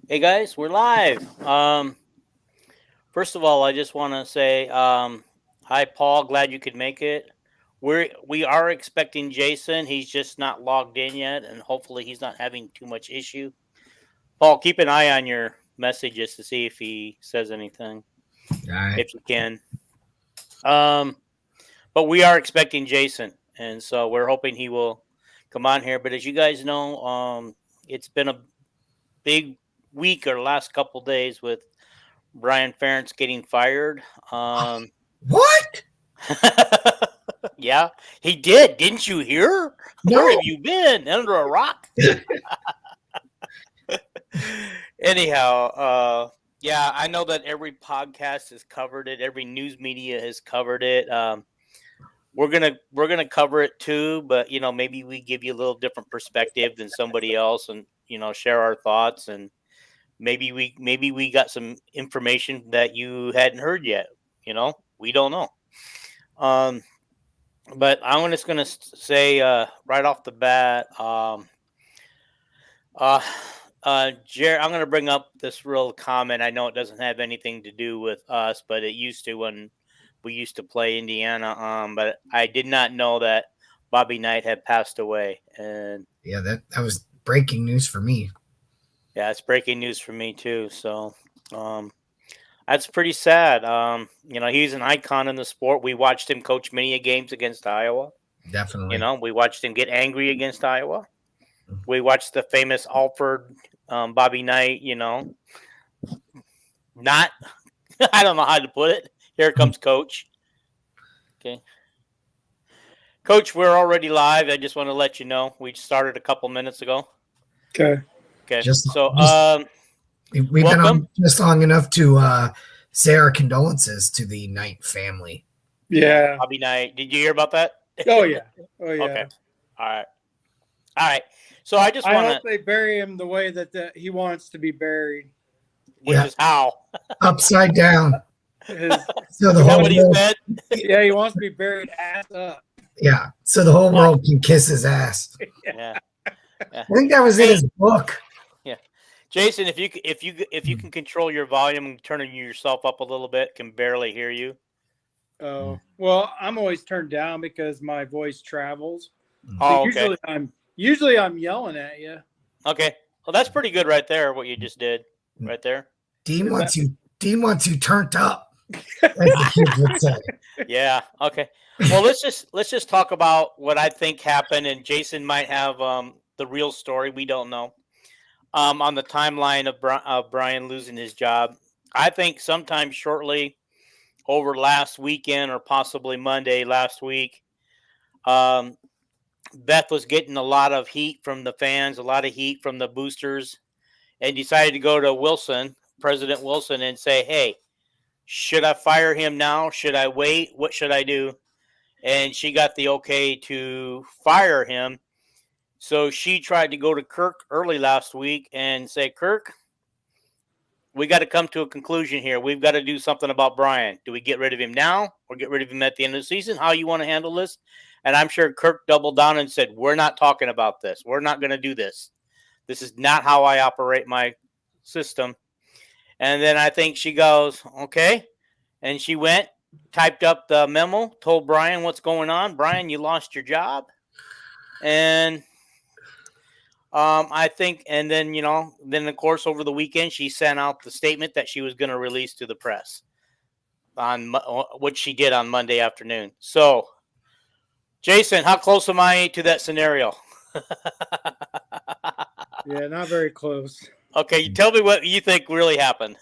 Hey guys, we're live. First of all, I just want to say hi, Paul. Glad you could make it. We are expecting Jason. He's just not logged in yet, and hopefully he's not having too much issue. Paul, keep an eye on your messages to see if he says anything, All right. if you can. Um, but we are expecting Jason, and so we're hoping he will come on here. But as you guys know, it's been a big week or last couple days with Brian Ferentz getting fired. What? Yeah, he did. Didn't you hear? Where No. have you been? Under a rock? Anyhow, yeah, I know that every podcast has covered it. Every news media has covered it. We're gonna cover it too, but maybe we give you a little different perspective than somebody else, and share our thoughts, and maybe we got some information that you hadn't heard yet. We don't know. Um, but I'm just gonna say right off the bat, uh, Jared, I'm gonna bring up this real comment. I know it doesn't have anything to do with us, but it used to when we used to play Indiana. But I did not know that Bobby Knight had passed away, and Yeah, that was breaking news for me. yeah, it's breaking news for me too. So, um, that's pretty sad. He's an icon in the sport. We watched him coach many games against Iowa. Definitely. We watched him get angry against Iowa. We watched the famous Alford Bobby Knight. Not I don't know how to put it. Here comes Coach. Okay, Coach, we're already live. I just want to let you know we started a couple minutes ago. Okay. Okay, Just, so we've been welcome. on just long enough to say our condolences to the Knight family. Yeah. Bobby Knight. Did you hear about that? Oh yeah. Oh yeah. Okay. All right. All right. So I just I want hope they bury him the way that he wants to be buried. which Yeah. is how. Upside down. His, So the Is that whole what he world, said? yeah, he wants to be buried ass up. yeah. So the whole world can kiss his ass. Yeah. I think that was in his book. Yeah, Jason, if you can control your volume and turning yourself up a little bit, can barely hear you. Oh well, I'm always turned down because my voice travels. So Oh, okay. usually I'm yelling at you. Okay. Well, that's pretty good right there. What you just did, right there. Dean wants you turned up, as the kids would say. Yeah. Okay. Well, let's just talk about what I think happened, and Jason might have the real story. We don't know. On the timeline of Brian losing his job, I think sometime shortly over last weekend or possibly Monday last week, um, Beth was getting a lot of heat from the fans, a lot of heat from the boosters, and decided to go to Wilson, President Wilson, and say, "Hey, should I fire him now? Should I wait? What should I do?" And she got the okay to fire him. So she tried to go to Kirk early last week and say, "Kirk, we got to come to a conclusion here. We've got to do something about Brian. Do we get rid of him now or get rid of him at the end of the season? How you want to handle this?" And I'm sure Kirk doubled down and said, "We're not talking about this. We're not going to do this. This is not how I operate my system." And then I think she goes, "Okay." And she went, typed up the memo, told Brian what's going on. "Brian, you lost your job." And I think, and then, then of course, over the weekend, she sent out the statement that she was going to release to the press on what she did on Monday afternoon. So, Jason, how close am I to that scenario? Yeah, not very close. Okay, you tell me what you think really happened.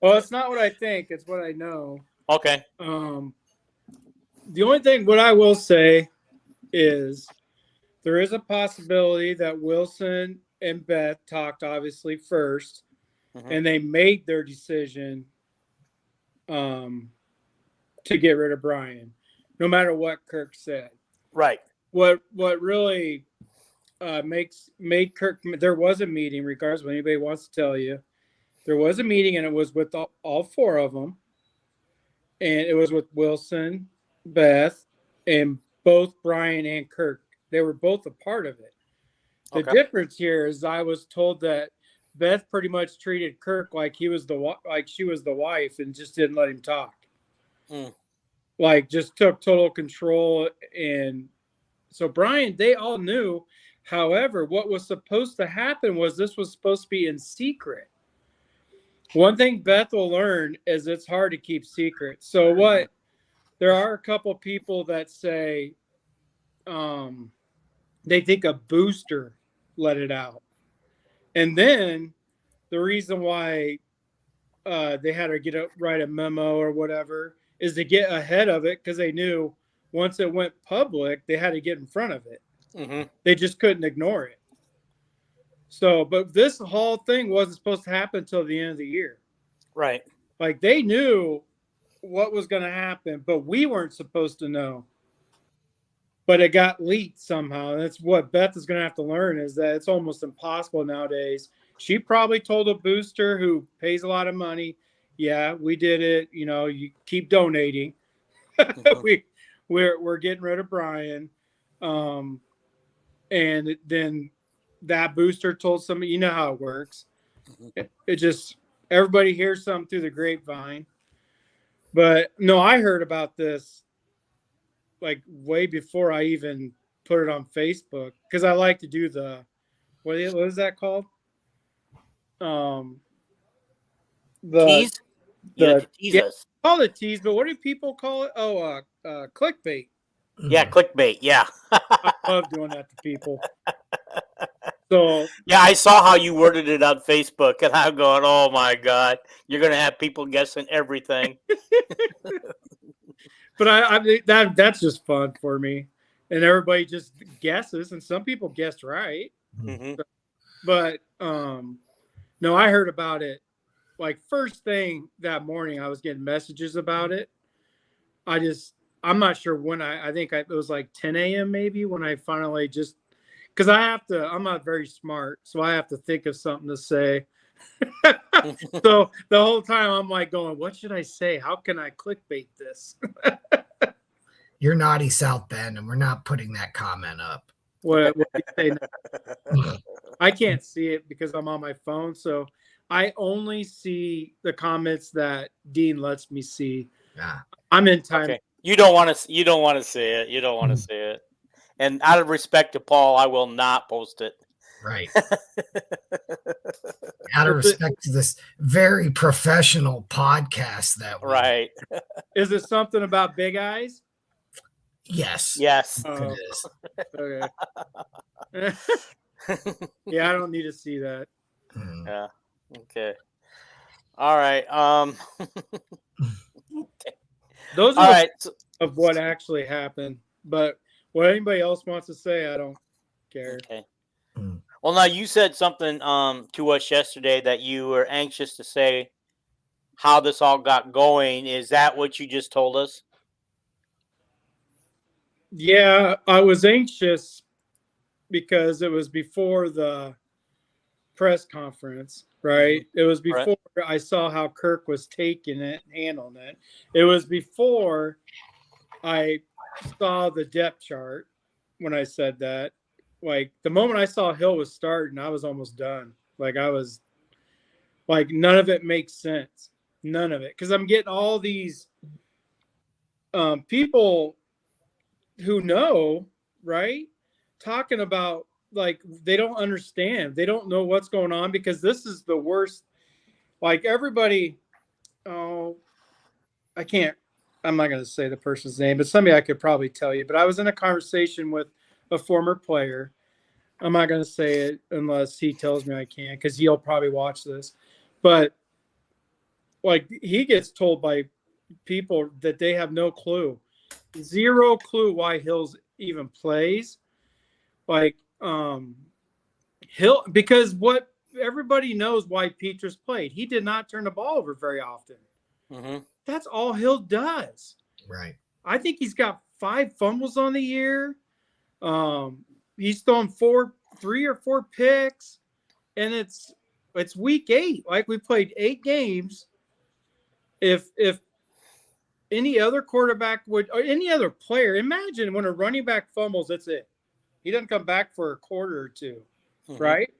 Well, it's not what I think; it's what I know. Okay. The only thing what I will say is there is a possibility that Wilson and Beth talked obviously 1st and they made their decision to get rid of Brian, no matter what Kirk said. Right. What really made Kirk? There was a meeting, regardless of what anybody wants to tell you. There was a meeting, and it was with all 4 of them, and it was with Wilson, Beth, and both Brian and Kirk. They were both a part of it. The difference here is I was told that Beth pretty much treated Kirk like she was the wife and just didn't let him talk. Mm. Like just took total control. And so Brian, they all knew. However, what was supposed to happen was this was supposed to be in secret. One thing Beth will learn is it's hard to keep secrets. So what? There are a couple people that say they think a booster let it out. And then the reason why they had to write a memo or whatever is to get ahead of it, because they knew once it went public, they had to get in front of it. Mm-hmm. They just couldn't ignore it. So, but this whole thing wasn't supposed to happen until the end of the year. Right. Like they knew what was going to happen, but we weren't supposed to know. But it got leaked somehow. And that's what Beth is going to have to learn, is that it's almost impossible nowadays. She probably told a booster who pays a lot of money, yeah, we did it. You know, you keep donating. Mm-hmm. We're getting rid of Brian. And then that booster told somebody, you know how it works. It just, everybody hears something through the grapevine. But no, I heard about this like way before I even put it on Facebook, because I like to do the what is that called? Tease? You like to tease us. Call it tease, but what do people call it? Oh, clickbait. Yeah, clickbait. Yeah. I love doing that to people. So yeah, I saw how you worded it on Facebook, and I'm going, "Oh my God, you're going to have people guessing everything." But that's just fun for me, and everybody just guesses, and some people guessed right. Mm-hmm. So, but no, I heard about it like first thing that morning. I was getting messages about it. I'm not sure when I think it was like 10 a.m. maybe when I finally just, because I'm not very smart, so I have to think of something to say. So the whole time I'm like going, what should I say? How can I clickbait this? You're naughty, South Bend, and we're not putting that comment up. What do you say now? I can't see it because I'm on my phone, so I only see the comments that Dean lets me see. Yeah. I'm in time. Okay. You don't want to see it. You don't want to see it. And out of respect to Paul, I will not post it. Right. Out of respect to this very professional podcast that we... Right. Is it something about big eyes? Yes. Yes. It is. Okay. Yeah, I don't need to see that. Yeah. Okay. All right. Those are all right. of what actually happened. But what anybody else wants to say, I don't care. Okay. Well, now you said something to us yesterday that you were anxious to say how this all got going. Is that what you just told us? Yeah, I was anxious because it was before the press conference, right? It was before I saw how Kirk was taking it, handling it. It was before I saw the depth chart when I said that. Like the moment I saw Hill was starting, I was almost done. Like I was like, none of it makes sense. None of it. Because I'm getting all these people who know, right? Talking about like they don't understand. They don't know what's going on because this is the worst. Like everybody, I'm not going to say the person's name, but somebody I could probably tell you. But I was in a conversation with a former player. I'm not going to say it unless he tells me I can, because he'll probably watch this. But like he gets told by people that they have no clue, zero clue why Hills even plays. Like Hill, because what everybody knows why Petrus played. He did not turn the ball over very often. Mm-hmm. That's all Hill does. Right. I think he's got 5 fumbles on the year. He's thrown 3 or 4 picks, and it's week 8. Like we played 8 games. If any other quarterback would, or any other player, imagine when a running back fumbles, that's it. He doesn't come back for a quarter or two, right?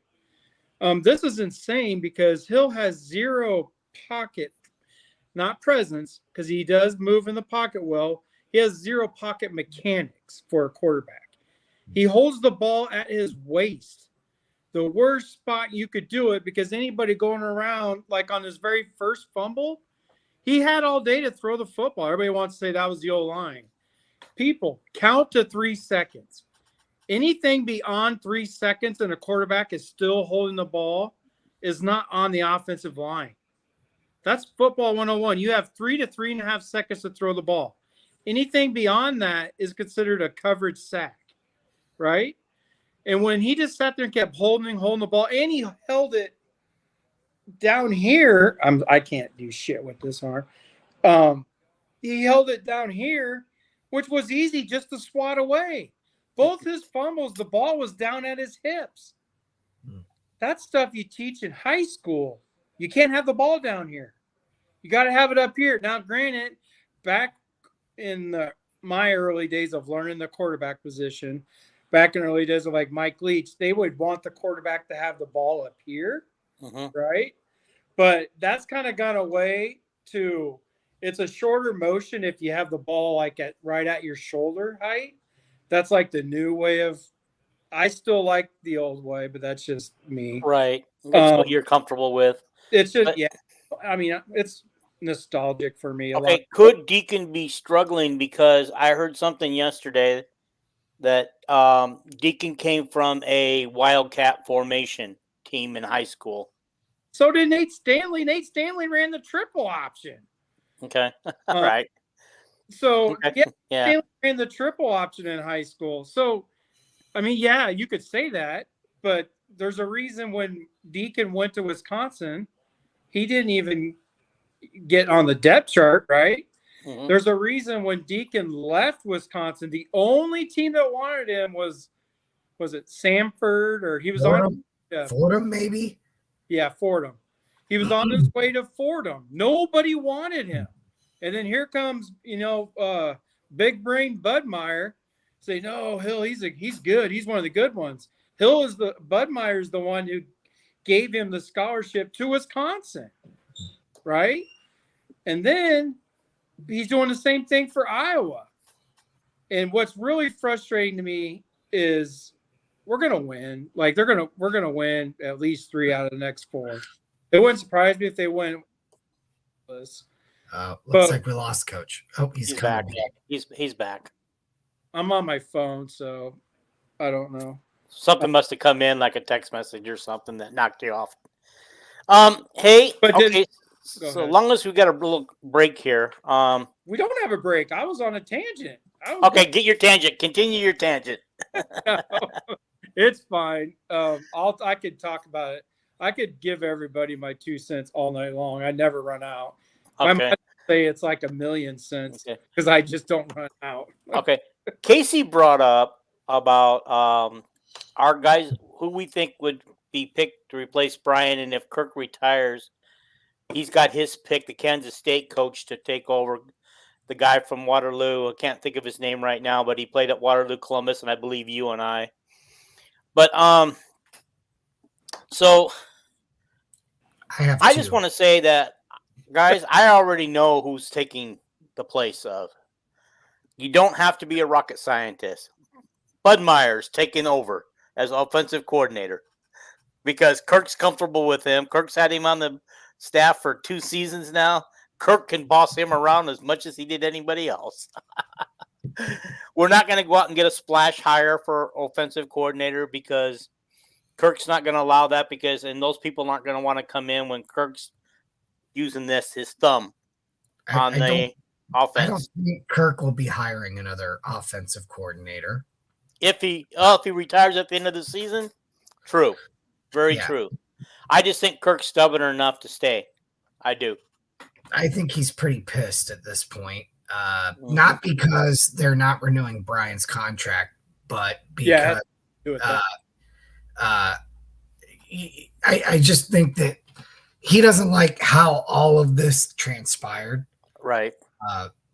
This is insane because Hill has zero pocket, not presence, because he does move in the pocket well. He has zero pocket mechanics for a quarterback. He holds the ball at his waist. The worst spot you could do it, because anybody going around, like on his very first fumble, he had all day to throw the football. Everybody wants to say that was the O-line. People, count to 3 seconds. Anything beyond 3 seconds and a quarterback is still holding the ball is not on the offensive line. That's football 101. You have 3 to 3.5 seconds to throw the ball. Anything beyond that is considered a coverage sack, right? And when he just sat there and kept holding the ball, and he held it down here, I can't do shit with this arm. He held it down here, which was easy just to swat away. Both his fumbles, the ball was down at his hips. That's stuff you teach in high school. You can't have the ball down here. You got to have it up here. Now, granted, back in my early days of learning the quarterback position, back in the early days of like Mike Leach, they would want the quarterback to have the ball up here, right? But that's kind of gone away to it's a shorter motion if you have the ball like right at your shoulder height. That's like the new way of. I still like the old way, but that's just me. Right. That's what you're comfortable with. It's just, yeah. I mean, it's nostalgic for me. Okay. Could Deacon be struggling? Because I heard something yesterday that Deacon came from a Wildcat formation team in high school. So did Nate Stanley. Nate Stanley ran the triple option. Okay. All right. So, okay. Yeah, Stanley ran the triple option in high school. So, I mean, yeah, you could say that, but there's a reason when Deacon went to Wisconsin, he didn't even get on the depth chart, right? There's a reason when Deacon left Wisconsin, the only team that wanted him was it Samford, or he was Fordham? on Fordham, maybe? Yeah, Fordham. He was on his way to Fordham. Nobody wanted him. And then here comes, big brain Budmeyer. Say, no, Hill, he's good. He's one of the good ones. Budmeyer's the one who gave him the scholarship to Wisconsin, right? And then he's doing the same thing for Iowa. And what's really frustrating to me is we're gonna win. Like we're gonna win at least 3 out of the next 4. It wouldn't surprise me if they win. Looks like we lost Coach. Oh, he's back. He's back. I'm on my phone, so I don't know. Something must have come in, like a text message or something that knocked you off. Hey, okay. So long as we got a little break here. We don't have a break. I was on a tangent. Okay, get your tangent. Continue your tangent. It's fine. I could talk about it. I could give everybody my 2 cents all night long. I never run out. Okay. I might say it's like 1,000,000 cents because I just don't run out. Okay. Casey brought up about our guys who we think would be picked to replace Brian, and if Kirk retires, he's got his pick, the Kansas State coach, to take over. The guy from Waterloo, I can't think of his name right now, but he played at Waterloo Columbus, and I believe you and I. But so I just want to say that, guys, I already know who's taking the place of. You don't have to be a rocket scientist. Bud Myers taking over as offensive coordinator because Kirk's comfortable with him. Kirk's had him on the staff for 2 seasons now. Kirk can boss him around as much as he did anybody else. We're not going to go out and get a splash hire for offensive coordinator because Kirk's not going to allow that and those people aren't going to want to come in when Kirk's using his thumb on the offense. I don't think Kirk will be hiring another offensive coordinator. If he retires at the end of the season, true. Very true. I just think Kirk's stubborn enough to stay. I do. I think he's pretty pissed at this point. Not because they're not renewing Brian's contract, but because I just think that he doesn't like how all of this transpired. Right.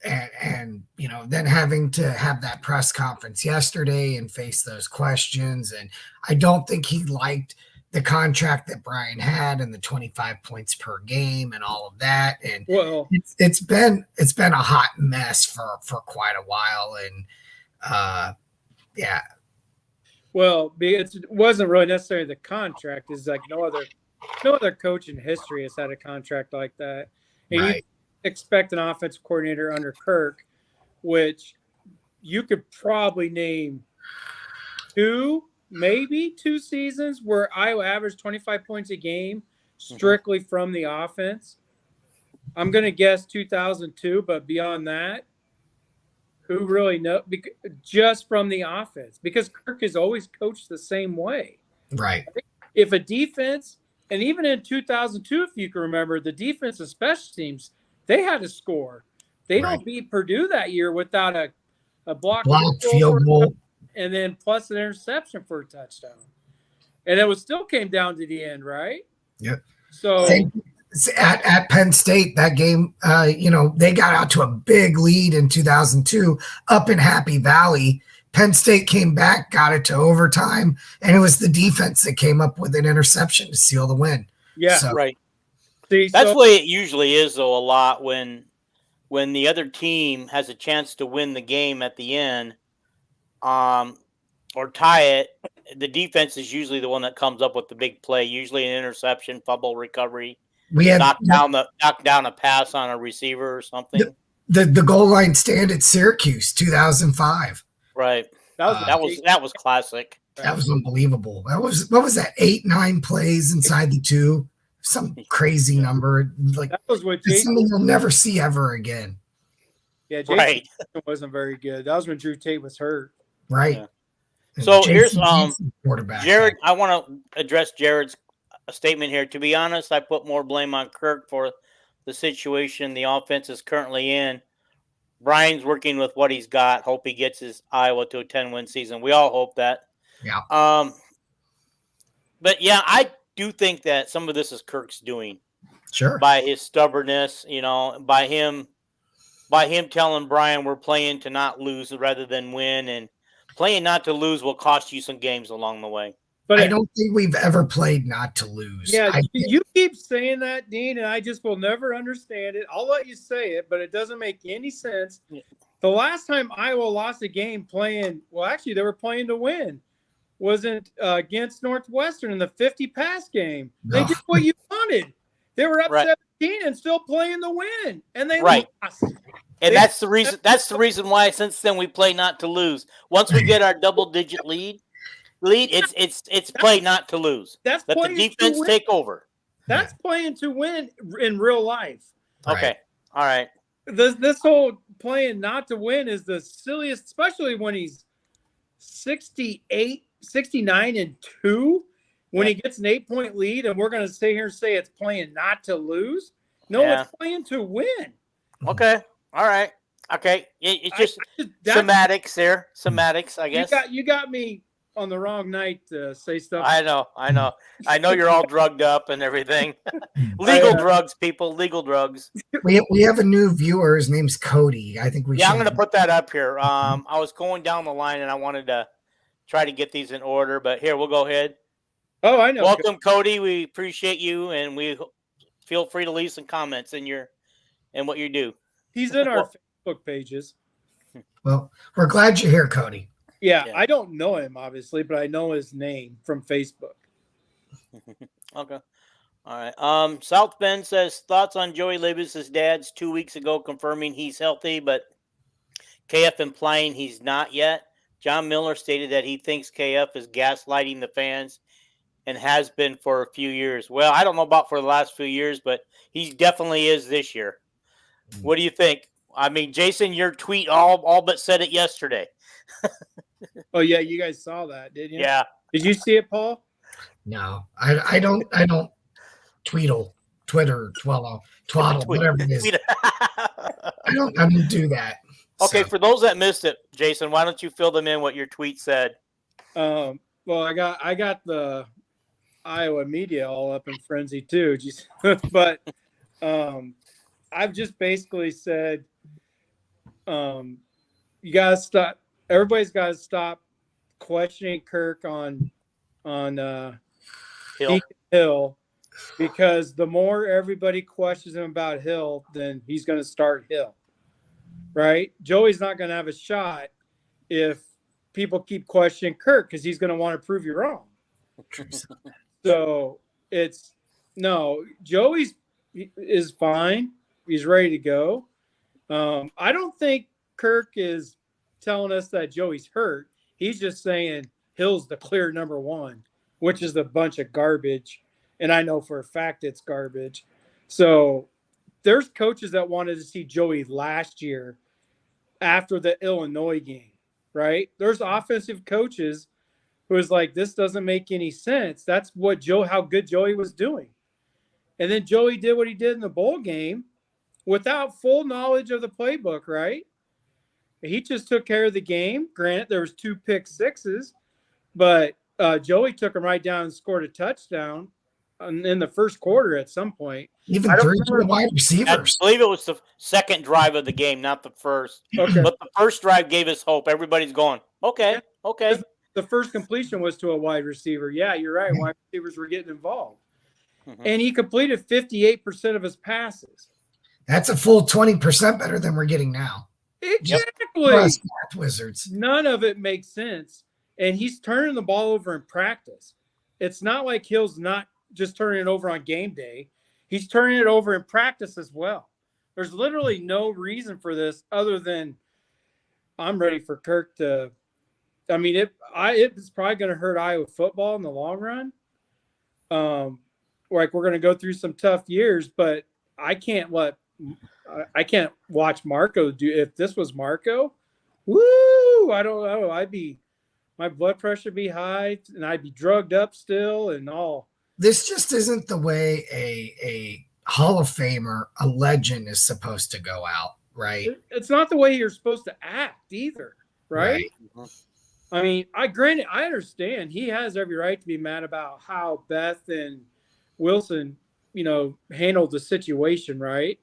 And then having to have that press conference yesterday and face those questions. And I don't think he liked the contract that Brian had and the 25 points per game and all of that. And it's been a hot mess for quite a while. And yeah. Well, it wasn't really necessarily the contract. It's like no other coach in history has had a contract like that. And right. You expect an offensive coordinator under Kirk, which you could probably name maybe two seasons where Iowa averaged 25 points a game strictly from the offense. I'm going to guess 2002, but beyond that, who really knows? Just from the offense, because Kirk has always coached the same way. Right. If a defense, and even in 2002, if you can remember, the defense and special teams, they had to score. They don't beat Purdue that year without a block field goal. And then plus an interception for a touchdown. And it still came down to the end, right? Yep. So at Penn State, that game, they got out to a big lead in 2002 up in Happy Valley. Penn State came back, got it to overtime, and it was the defense that came up with an interception to seal the win. Yeah, right. See, that's the way it usually is, though, a lot when the other team has a chance to win the game at the end, or tie it, the defense is usually the one that comes up with the big play, usually an interception, fumble recovery. We had knock down a pass on a receiver or something. The goal line stand at Syracuse, 2005. Right. That was classic. That was unbelievable. That was, what was that? 8-9 plays inside the 2, some crazy number. Like that was what something you'll never see ever again. Yeah, Jason wasn't very good. That was when Drew Tate was hurt. Right. Yeah. So here's quarterback. Jared. I want to address Jared's statement here. To be honest, I put more blame on Kirk for the situation the offense is currently in. Brian's working with what he's got. Hope he gets his Iowa to a 10-win season. We all hope that. Yeah. But yeah, I do think that some of this is Kirk's doing. Sure. By his stubbornness, by him telling Brian we're playing to not lose rather than win, and playing not to lose will cost you some games along the way. But I don't think we've ever played not to lose. Yeah, you keep saying that, Dean, and I just will never understand it. I'll let you say it, but it doesn't make any sense. Yeah. The last time Iowa lost a game they were playing to win, wasn't against Northwestern in the 50 pass game. They did what you wanted. They were up 17 and still playing to win, and they lost. And that's the reason. That's the reason why since then we play not to lose. Once we get our double-digit lead, it's play not to lose. Let the defense take over. That's playing to win in real life. Okay, all right. This whole playing not to win is the silliest, especially when he's 69-2. When he gets an 8-point lead, and we're going to sit here and say it's playing not to lose. No, it's playing to win. Okay. All right. Okay. It's just semantics there. Semantics, I guess. You got me on the wrong night to say stuff. I know. I know you're all drugged up and everything. Legal drugs, people. Legal drugs. We have a new viewer. His name's Cody. I think we. Yeah, I'm going to put that up here. I was going down the line and I wanted to try to get these in order, but here we'll go ahead. Oh, I know. Welcome, Cody. We appreciate you, and we feel free to leave some comments in what you do. He's in our Facebook pages. Well, we're glad you're here, Cody. Yeah, I don't know him, obviously, but I know his name from Facebook. Okay. All right. South Bend says, thoughts on Joey Libas' dad's 2 weeks ago confirming he's healthy, but KF implying he's not yet. John Miller stated that he thinks KF is gaslighting the fans and has been for a few years. Well, I don't know about for the last few years, but he definitely is this year. What do you think? I mean, Jason, your tweet all but said it yesterday. Oh yeah, you guys saw that, didn't you? Yeah. Did you see it, Paul? No, I don't twaddle, whatever it is. I don't do that. Okay, for those that missed it, Jason, why don't you fill them in what your tweet said? Well, I got the Iowa media all up in frenzy too. But I've just basically said you gotta stop. Everybody's got to stop questioning Kirk on Hill. Hill, because the more everybody questions him about Hill, then he's going to start Hill, right? Joey's not going to have a shot if people keep questioning Kirk because he's going to want to prove you wrong. So Joey is fine. He's ready to go. I don't think Kirk is telling us that Joey's hurt. He's just saying Hill's the clear number one, which is a bunch of garbage. And I know for a fact it's garbage. So there's coaches that wanted to see Joey last year after the Illinois game, right? There's offensive coaches who was like, this doesn't make any sense. That's how good Joey was doing. And then Joey did what he did in the bowl game without full knowledge of the playbook, right? He just took care of the game. Granted, there was 2 pick sixes, but Joey took him right down and scored a touchdown in the first quarter at some point. Even 3 wide receivers. I believe it was the second drive of the game, not the first. Okay. But the first drive gave us hope. Everybody's going, okay. The first completion was to a wide receiver. Yeah, you're right. Wide receivers were getting involved. Mm-hmm. And he completed 58% of his passes. That's a full 20% better than we're getting now. Exactly. Math wizards. None of it makes sense. And he's turning the ball over in practice. It's not like Hill's not just turning it over on game day. He's turning it over in practice as well. There's literally no reason for this other than I'm ready for Kirk to – I mean, it's probably going to hurt Iowa football in the long run. We're going to go through some tough years, but I can't watch Marco do. If this was Marco, woo! I don't know. My blood pressure would be high, and I'd be drugged up still, and all. This just isn't the way a Hall of Famer, a legend, is supposed to go out, right? It's not the way you're supposed to act either, right? I mean, I understand he has every right to be mad about how Beth and Wilson, handled the situation, right?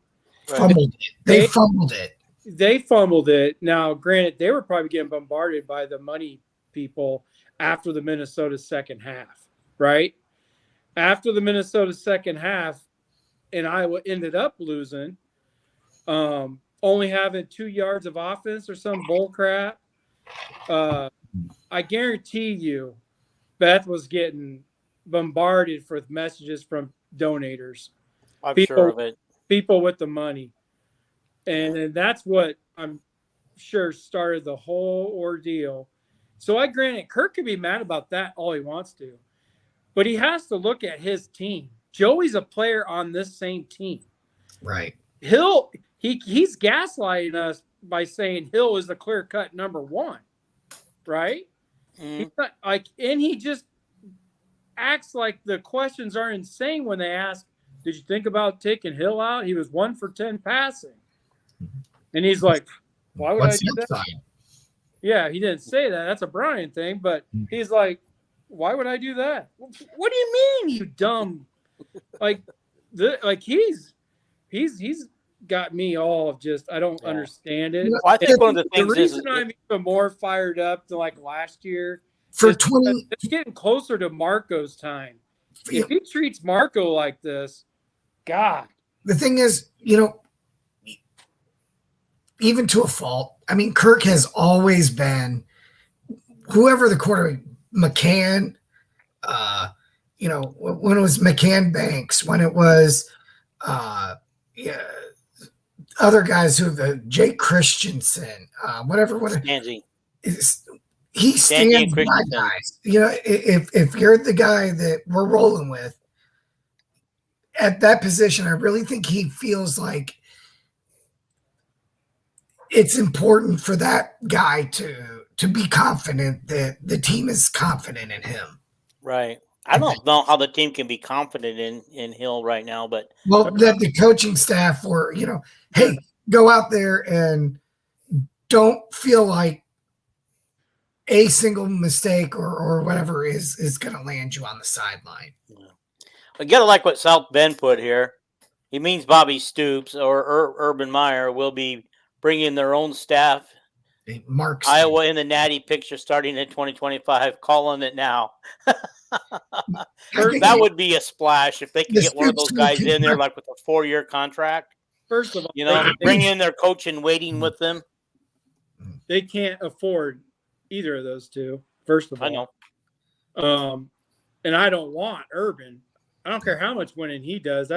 Fumbled it. They fumbled it. They fumbled it. Now, granted, they were probably getting bombarded by the money people after the Minnesota second half, right? After the Minnesota second half, and Iowa ended up losing, only having 2 yards of offense or some bull crap. I guarantee you, Beth was getting bombarded with messages from donators. I'm sure of it. People with the money. And that's what I'm sure started the whole ordeal. So granted, Kirk could be mad about that all he wants to. But he has to look at his team. Joey's a player on this same team. Right. Hill, he's gaslighting us by saying Hill is the clear-cut number one. Right? He's not, and he just acts like the questions are insane when they ask, did you think about taking Hill out? He was 1 for 10 passing. And he's like, why would I do that? Side? Yeah, he didn't say that. That's a Brian thing. But he's like, why would I do that? What do you mean, you dumb? He's got me all just, I don't understand it. Well, I think one of the things reason I'm even more fired up than last year for 20, it's getting closer to Marco's time. If he treats Marco like this, God. The thing is, even to a fault, I mean, Kirk has always been whoever the quarterback, McCann, when it was McCann Banks, when it was other guys Jake Christensen, whatever. He stands by guys. If you're the guy that we're rolling with at that position, I really think he feels like it's important for that guy to be confident that the team is confident in him. Right. I don't know how the team can be confident in Hill right now, but that the coaching staff were, hey, go out there and don't feel like a single mistake or whatever is going to land you on the sideline. Yeah. I gotta like what South Bend put here. He means Bobby Stoops or Urban Meyer will be bringing their own staff Mark Iowa in the Natty picture starting in 2025. Calling it now. That would be a splash if they could get one of those guys in there, like with a 4-year contract. First of all, bring in their coach in waiting with them. They can't afford either of those two. First of all, I know. And I don't want Urban. I don't care how much winning he does.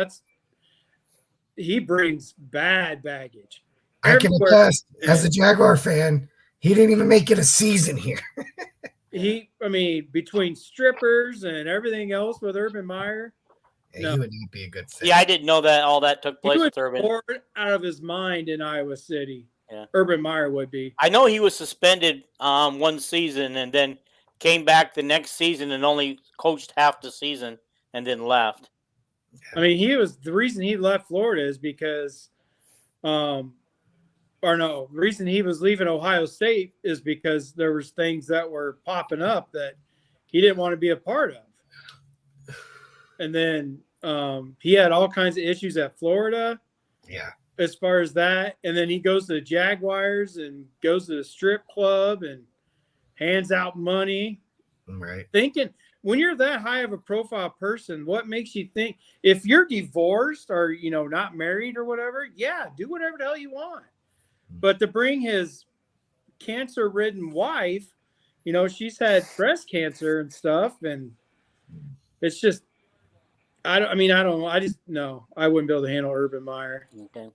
He brings bad baggage. I can attest, as a Jaguar fan, he didn't even make it a season here. Between strippers and everything else with Urban Meyer, he would not be a good fit. Yeah, I didn't know that all that took place with Urban. Bored out of his mind in Iowa City. Yeah. Urban Meyer would be. I know he was suspended one season and then came back the next season and only coached half the season and then left. The reason he left Florida is because the reason he was leaving Ohio State is because there was things that were popping up that he didn't want to be a part of. And then he had all kinds of issues at Florida. Yeah. As far as that. And then he goes to the Jaguars and goes to the strip club and hands out money. Right. Thinking, when you're that high of a profile person, what makes you think if you're divorced or, not married or whatever, yeah, do whatever the hell you want. But to bring his cancer-ridden wife, she's had breast cancer and stuff, and it's just, I wouldn't be able to handle Urban Meyer. Okay.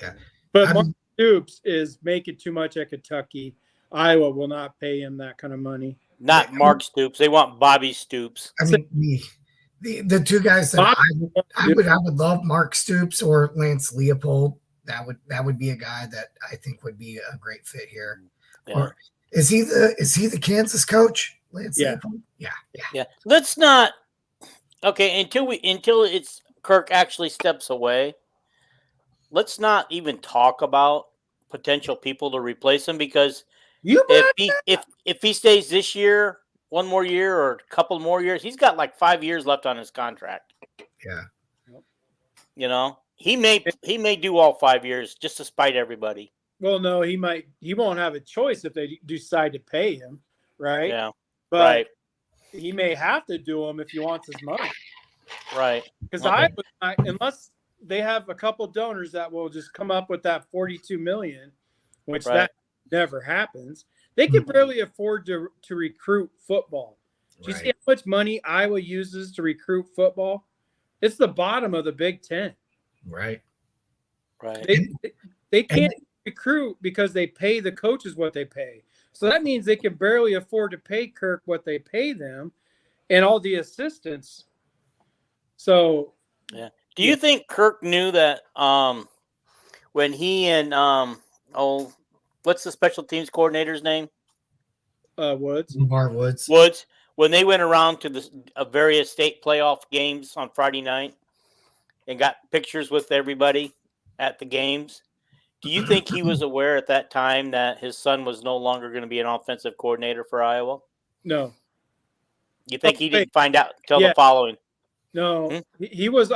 Yeah. But Mark Stoops is making too much at Kentucky. Iowa will not pay him that kind of money. Not Mark Stoops. They want Bobby Stoops. The two guys that I would love, Mark Stoops or Lance Leopold. That would be a guy that I think would be a great fit here. Yeah. Or is he the Kansas coach? Lance Leopold? Yeah. Let's not. Okay, until it's Kirk actually steps away, let's not even talk about potential people to replace him, because if he stays this year, one more year or a couple more years, he's got like 5 years left on his contract. Yeah. He may do all 5 years just to spite everybody. Well, no, he won't have a choice if they decide to pay him, right? Yeah. But right. He may have to do them if he wants his money. Right. Because unless they have a couple donors that will just come up with that $42 million, which that never happens, they can barely afford to recruit football. Do you see how much money Iowa uses to recruit football? It's the bottom of the Big Ten. Right. They can't recruit because they pay the coaches what they pay. So that means they can barely afford to pay Kirk what they pay them and all the assistants. So, yeah. Do you think Kirk knew that when he and what's the special teams coordinator's name? Woods. LeVar Woods. Woods. When they went around to the various state playoff games on Friday night and got pictures with everybody at the games, do you think he was aware at that time that his son was no longer going to be an offensive coordinator for Iowa? No. You think he didn't find out until the following? No, he was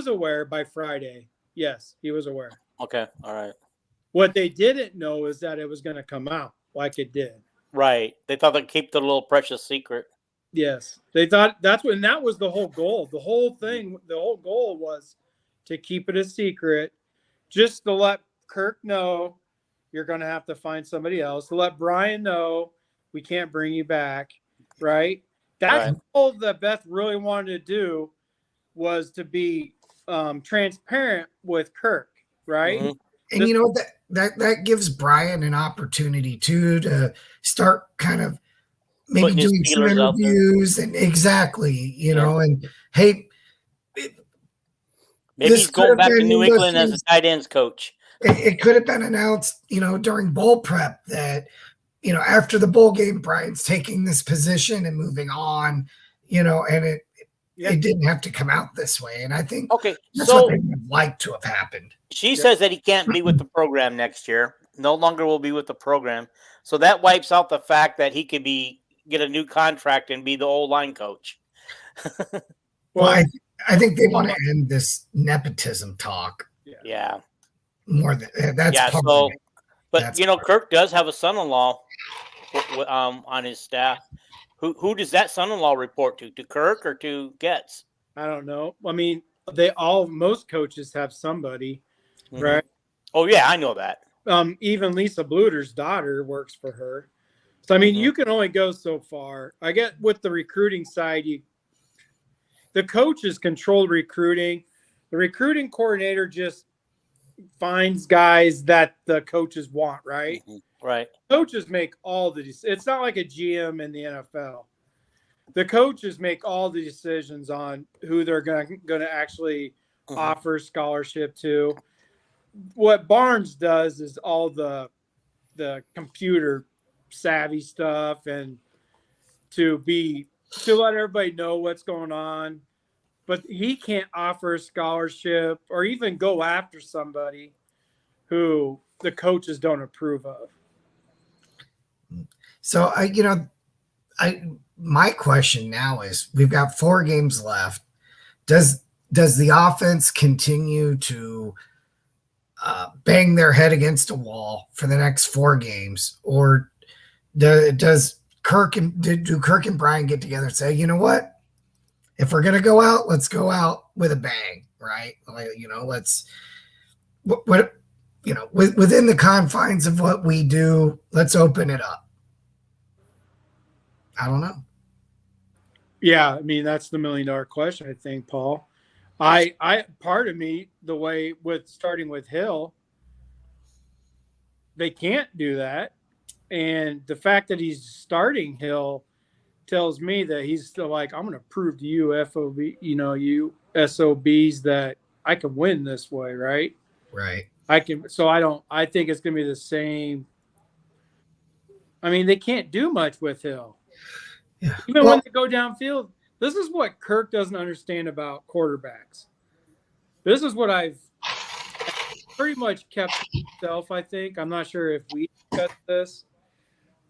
aware by Friday. Yes, he was aware. Okay, all right. What they didn't know is that it was going to come out like it did. Right. They thought they'd keep the little precious secret. Yes, they thought that was the whole goal. The whole goal was to keep it a secret, just to let Kirk know you're going to have to find somebody else, to let Brian know we can't bring you back, right? That's all that Beth really wanted to do, was to be transparent with Kirk, right? Mm-hmm. And that gives Brian an opportunity too to start kind of maybe doing some interviews and and hey, maybe he's going back to New England as a tight ends coach. It could have been announced, during bowl prep that, after the bowl game, Brian's taking this position and moving on, and it didn't have to come out this way. And I think that's what they would like to have happened. She says that he can't be with the program next year. No longer will be with the program. So that wipes out the fact that he could get a new contract and be the old line coach. Well, I think they want to end this nepotism talk. Yeah. More than that's part of it. But Kirk does have a son-in-law on his staff. Who does that son-in-law report to? To Kirk or to Getz? I don't know. I mean, most coaches have somebody, Mm-hmm. right? Oh yeah, I know that. Even Lisa Bluter's daughter works for her. So I mean, you can only go so far. I get with the recruiting side, the coaches control recruiting. The recruiting coordinator just finds guys that the coaches want, right? Mm-hmm. Right. Coaches make all the decisions. It's not like a GM in the NFL. The coaches make all the decisions on who they're going to actually offer scholarship to. What Barnes does is all the computer savvy stuff and to let everybody know what's going on. But he can't offer a scholarship or even go after somebody who the coaches don't approve of. So my question now is, we've got 4 games left. Does the offense continue to bang their head against a wall for the next 4 games, or does Kirk and Brian get together and say, you know what? If we're gonna go out, let's go out with a bang, right? Let's within the confines of what we do, let's open it up. I don't know. Yeah, I mean, that's the $1 million question, I think, Paul. I part of me, the way with starting with Hill, they can't do that. And the fact that he's starting Hill tells me that he's still like, I'm going to prove to you you SOBs that I can win this way, right? Right. I think it's going to be the same. I mean, they can't do much with Hill. Yeah. Even when they go downfield, this is what Kirk doesn't understand about quarterbacks. This is what I've pretty much kept to myself, I think. I'm not sure if we discussed this,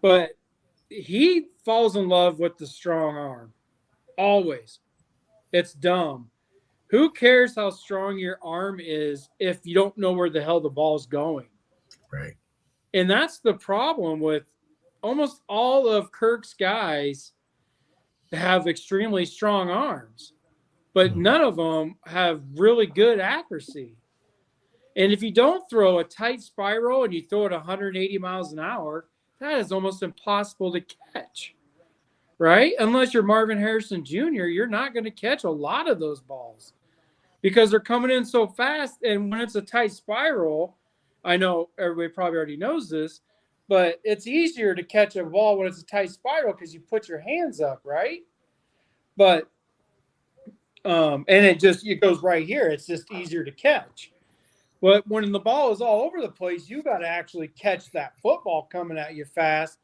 but he falls in love with the strong arm. Always. It's dumb. Who cares how strong your arm is if you don't know where the hell the ball's going? Right. And that's the problem with almost all of Kirk's guys have extremely strong arms, but none of them have really good accuracy. And if you don't throw a tight spiral and you throw it 180 miles an hour, that is almost impossible to catch, right? Unless you're Marvin Harrison Jr., you're not going to catch a lot of those balls because they're coming in so fast. And when it's a tight spiral, I know everybody probably already knows this, but it's easier to catch a ball when it's a tight spiral because you put your hands up, right? But and it goes right here. It's just easier to catch. But when the ball is all over the place, you got to actually catch that football coming at you fast,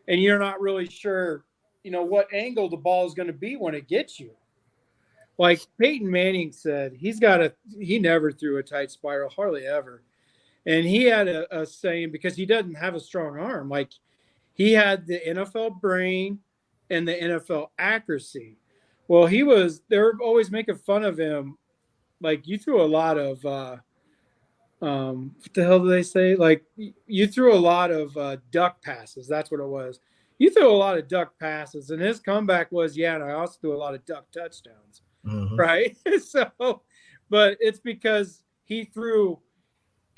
and you're not really sure, what angle the ball is going to be when it gets you. Like Peyton Manning said, he never threw a tight spiral, hardly ever. And he had a saying, because he doesn't have a strong arm, like he had the NFL brain and the NFL accuracy. Well, they were always making fun of him. Like, you threw a lot of, what the hell do they say? Like, you threw a lot of duck passes. That's what it was. You threw a lot of duck passes. And his comeback was, yeah, and I also threw a lot of duck touchdowns. Mm-hmm. Right? But it's because he threw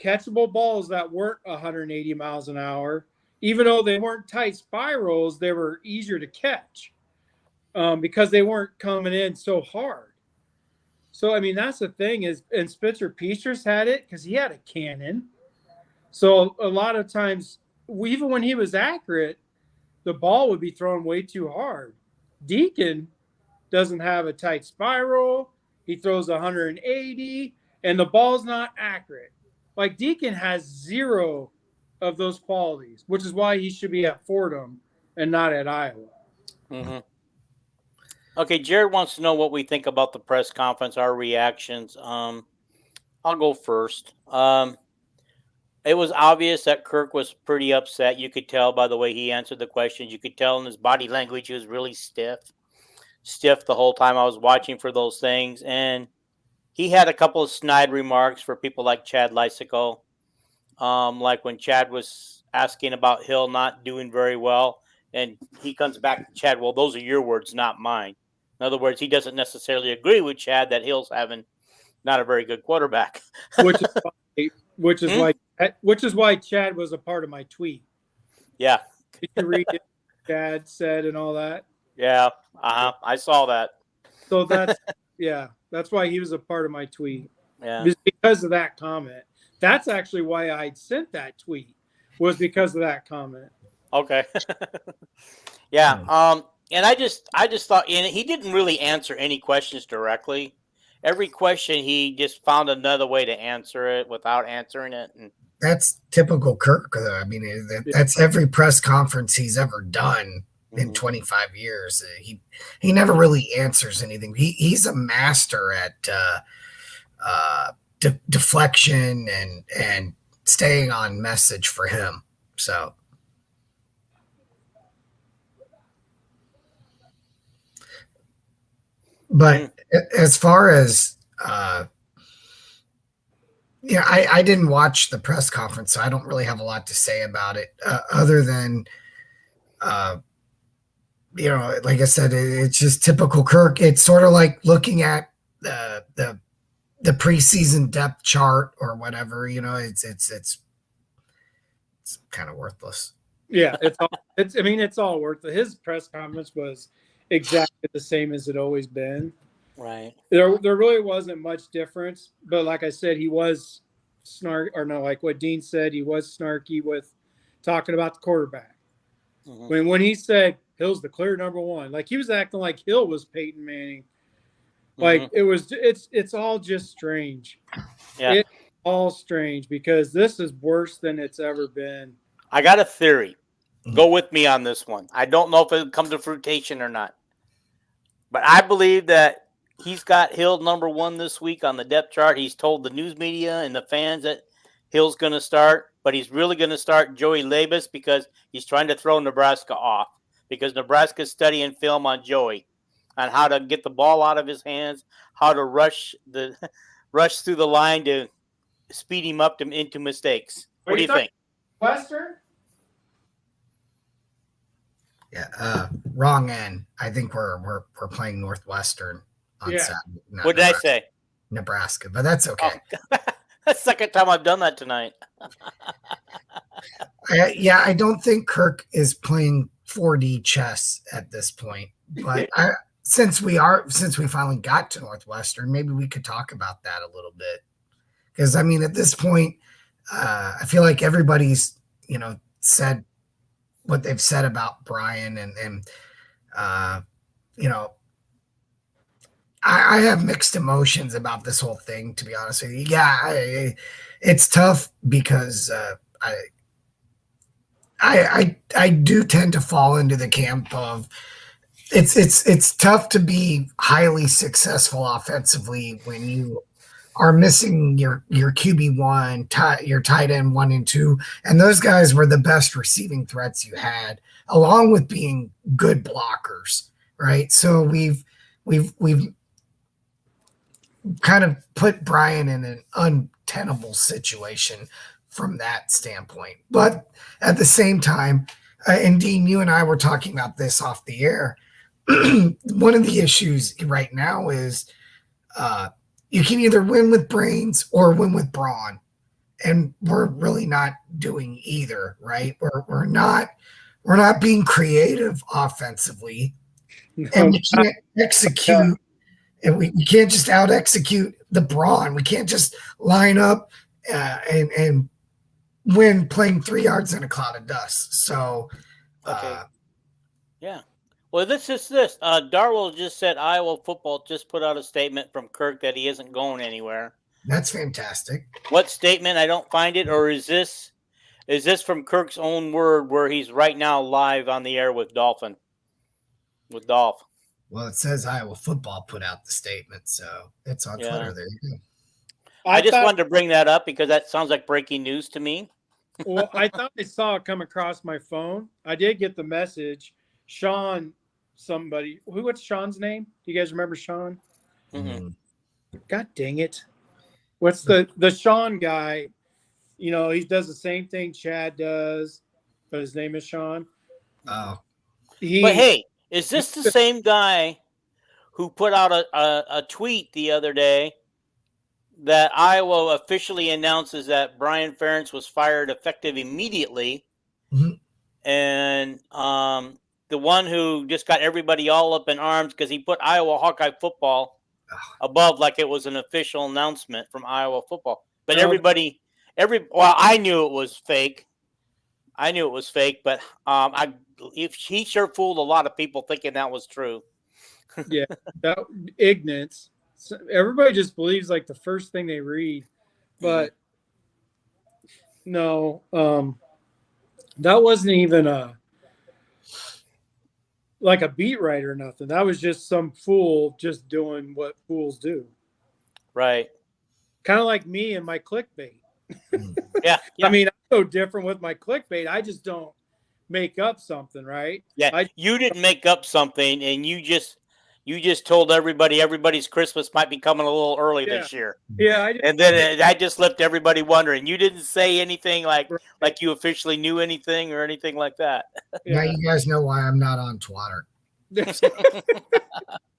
catchable balls that weren't 180 miles an hour. Even though they weren't tight spirals, they were easier to catch because they weren't coming in so hard. So, I mean, that's the thing is, and Spitzer Petras had it because he had a cannon. So a lot of times, even when he was accurate, the ball would be thrown way too hard. Deacon doesn't have a tight spiral. He throws 180, and the ball's not accurate. Like, Deacon has 0 of those qualities, which is why he should be at Fordham and not at Iowa. Mm-hmm. Okay, Jared wants to know what we think about the press conference, our reactions. I'll go first. It was obvious that Kirk was pretty upset. You could tell by the way he answered the questions. You could tell in his body language he was really stiff the whole time I was watching for those things. And he had a couple of snide remarks for people like Chad Lysico. like when Chad was asking about Hill not doing very well, and he comes back to Chad, well, those are your words, not mine. In other words, he doesn't necessarily agree with Chad that Hill's having not a very good quarterback. which is why Chad was a part of my tweet. Yeah. Did you read it? Chad said and all that. Yeah. I saw that. So that's why he was a part of my tweet. Yeah. It's because of that comment. That's actually why I sent that tweet, was because of that comment. Okay. Yeah. And I just thought, and he didn't really answer any questions directly. Every question he just found another way to answer it without answering it. And that's typical Kirk. I mean, that's every press conference he's ever done in 25 years. He never really answers anything. He's a master at deflection and staying on message for him. So. But as far as, I didn't watch the press conference, so I don't really have a lot to say about it, other than, like I said, it's just typical Kirk. It's sort of like looking at the preseason depth chart or whatever. It's kind of worthless. Yeah, it's all worthless. His press conference was exactly the same as it always been. Right. There really wasn't much difference, but like I said, he was like what Dean said, he was snarky with talking about the quarterback. When he said Hill's the clear number one, like he was acting like Hill was Peyton Manning. Like it's all just strange. Yeah. It's all strange because this is worse than it's ever been. I got a theory. Go with me on this one. I don't know if it'll come to fruition or not. But I believe that he's got Hill number one this week on the depth chart. He's told the news media and the fans that Hill's going to start, but he's really going to start Joey Labus because he's trying to throw Nebraska off, because Nebraska's studying film on Joey on how to get the ball out of his hands, how to rush through the line to speed him up into mistakes. What do you think? Western? Yeah, wrong end. I think we're playing Northwestern on Saturday. What did I say? Nebraska, but that's okay. Oh. That's the second time I've done that tonight. I don't think Kirk is playing 4D chess at this point. But since we finally got to Northwestern, maybe we could talk about that a little bit. Because I mean, at this point, I feel like everybody's said what they've said about Brian, and I have mixed emotions about this whole thing, to be honest with you. Yeah, it's tough because I do tend to fall into the camp of it's tough to be highly successful offensively when you are missing your QB1, your tight end 1 and 2, and those guys were the best receiving threats you had, along with being good blockers, right? So we've kind of put Brian in an untenable situation from that standpoint. But at the same time, and Dean, you and I were talking about this off the air. One of the issues right now is you can either win with brains or win with brawn, and we're really not doing either, right? We're not being creative offensively, and we can't execute, and we can't just out execute the brawn. We can't just line up and win playing 3 yards in a cloud of dust. So, yeah. Well, this is this. Darwell just said Iowa football just put out a statement from Kirk that he isn't going anywhere. That's fantastic. What statement? I don't find it. Or is this from Kirk's own word, where he's right now live on the air with Dolph? Well, it says Iowa football put out the statement, so it's on Twitter. There you go. I just wanted to bring that up because that sounds like breaking news to me. Well, I thought I saw it come across my phone. I did get the message. Sean, what's Sean's name? Do you guys remember Sean? Mm-hmm. God dang it. What's the Sean guy he does the same thing Chad does, but his name is Sean. Oh, But hey, is this the same guy who put out a tweet the other day that Iowa officially announces that Brian Ferentz was fired effective immediately, and the one who just got everybody all up in arms because he put Iowa Hawkeye football above like it was an official announcement from Iowa football. But I knew it was fake. But he sure fooled a lot of people thinking that was true. Yeah, that ignorance. So everybody just believes like the first thing they read, but no, that wasn't even like a beat writer or nothing. That was just some fool just doing what fools do. Right. Kind of like me and my clickbait. Yeah. I mean, I'm so different with my clickbait. I just don't make up something, right? Yeah. You didn't make up something, and you just told everybody's Christmas might be coming a little early this year. Yeah. I just left everybody wondering. You didn't say anything like you officially knew anything or anything like that. Now you guys know why I'm not on Twitter.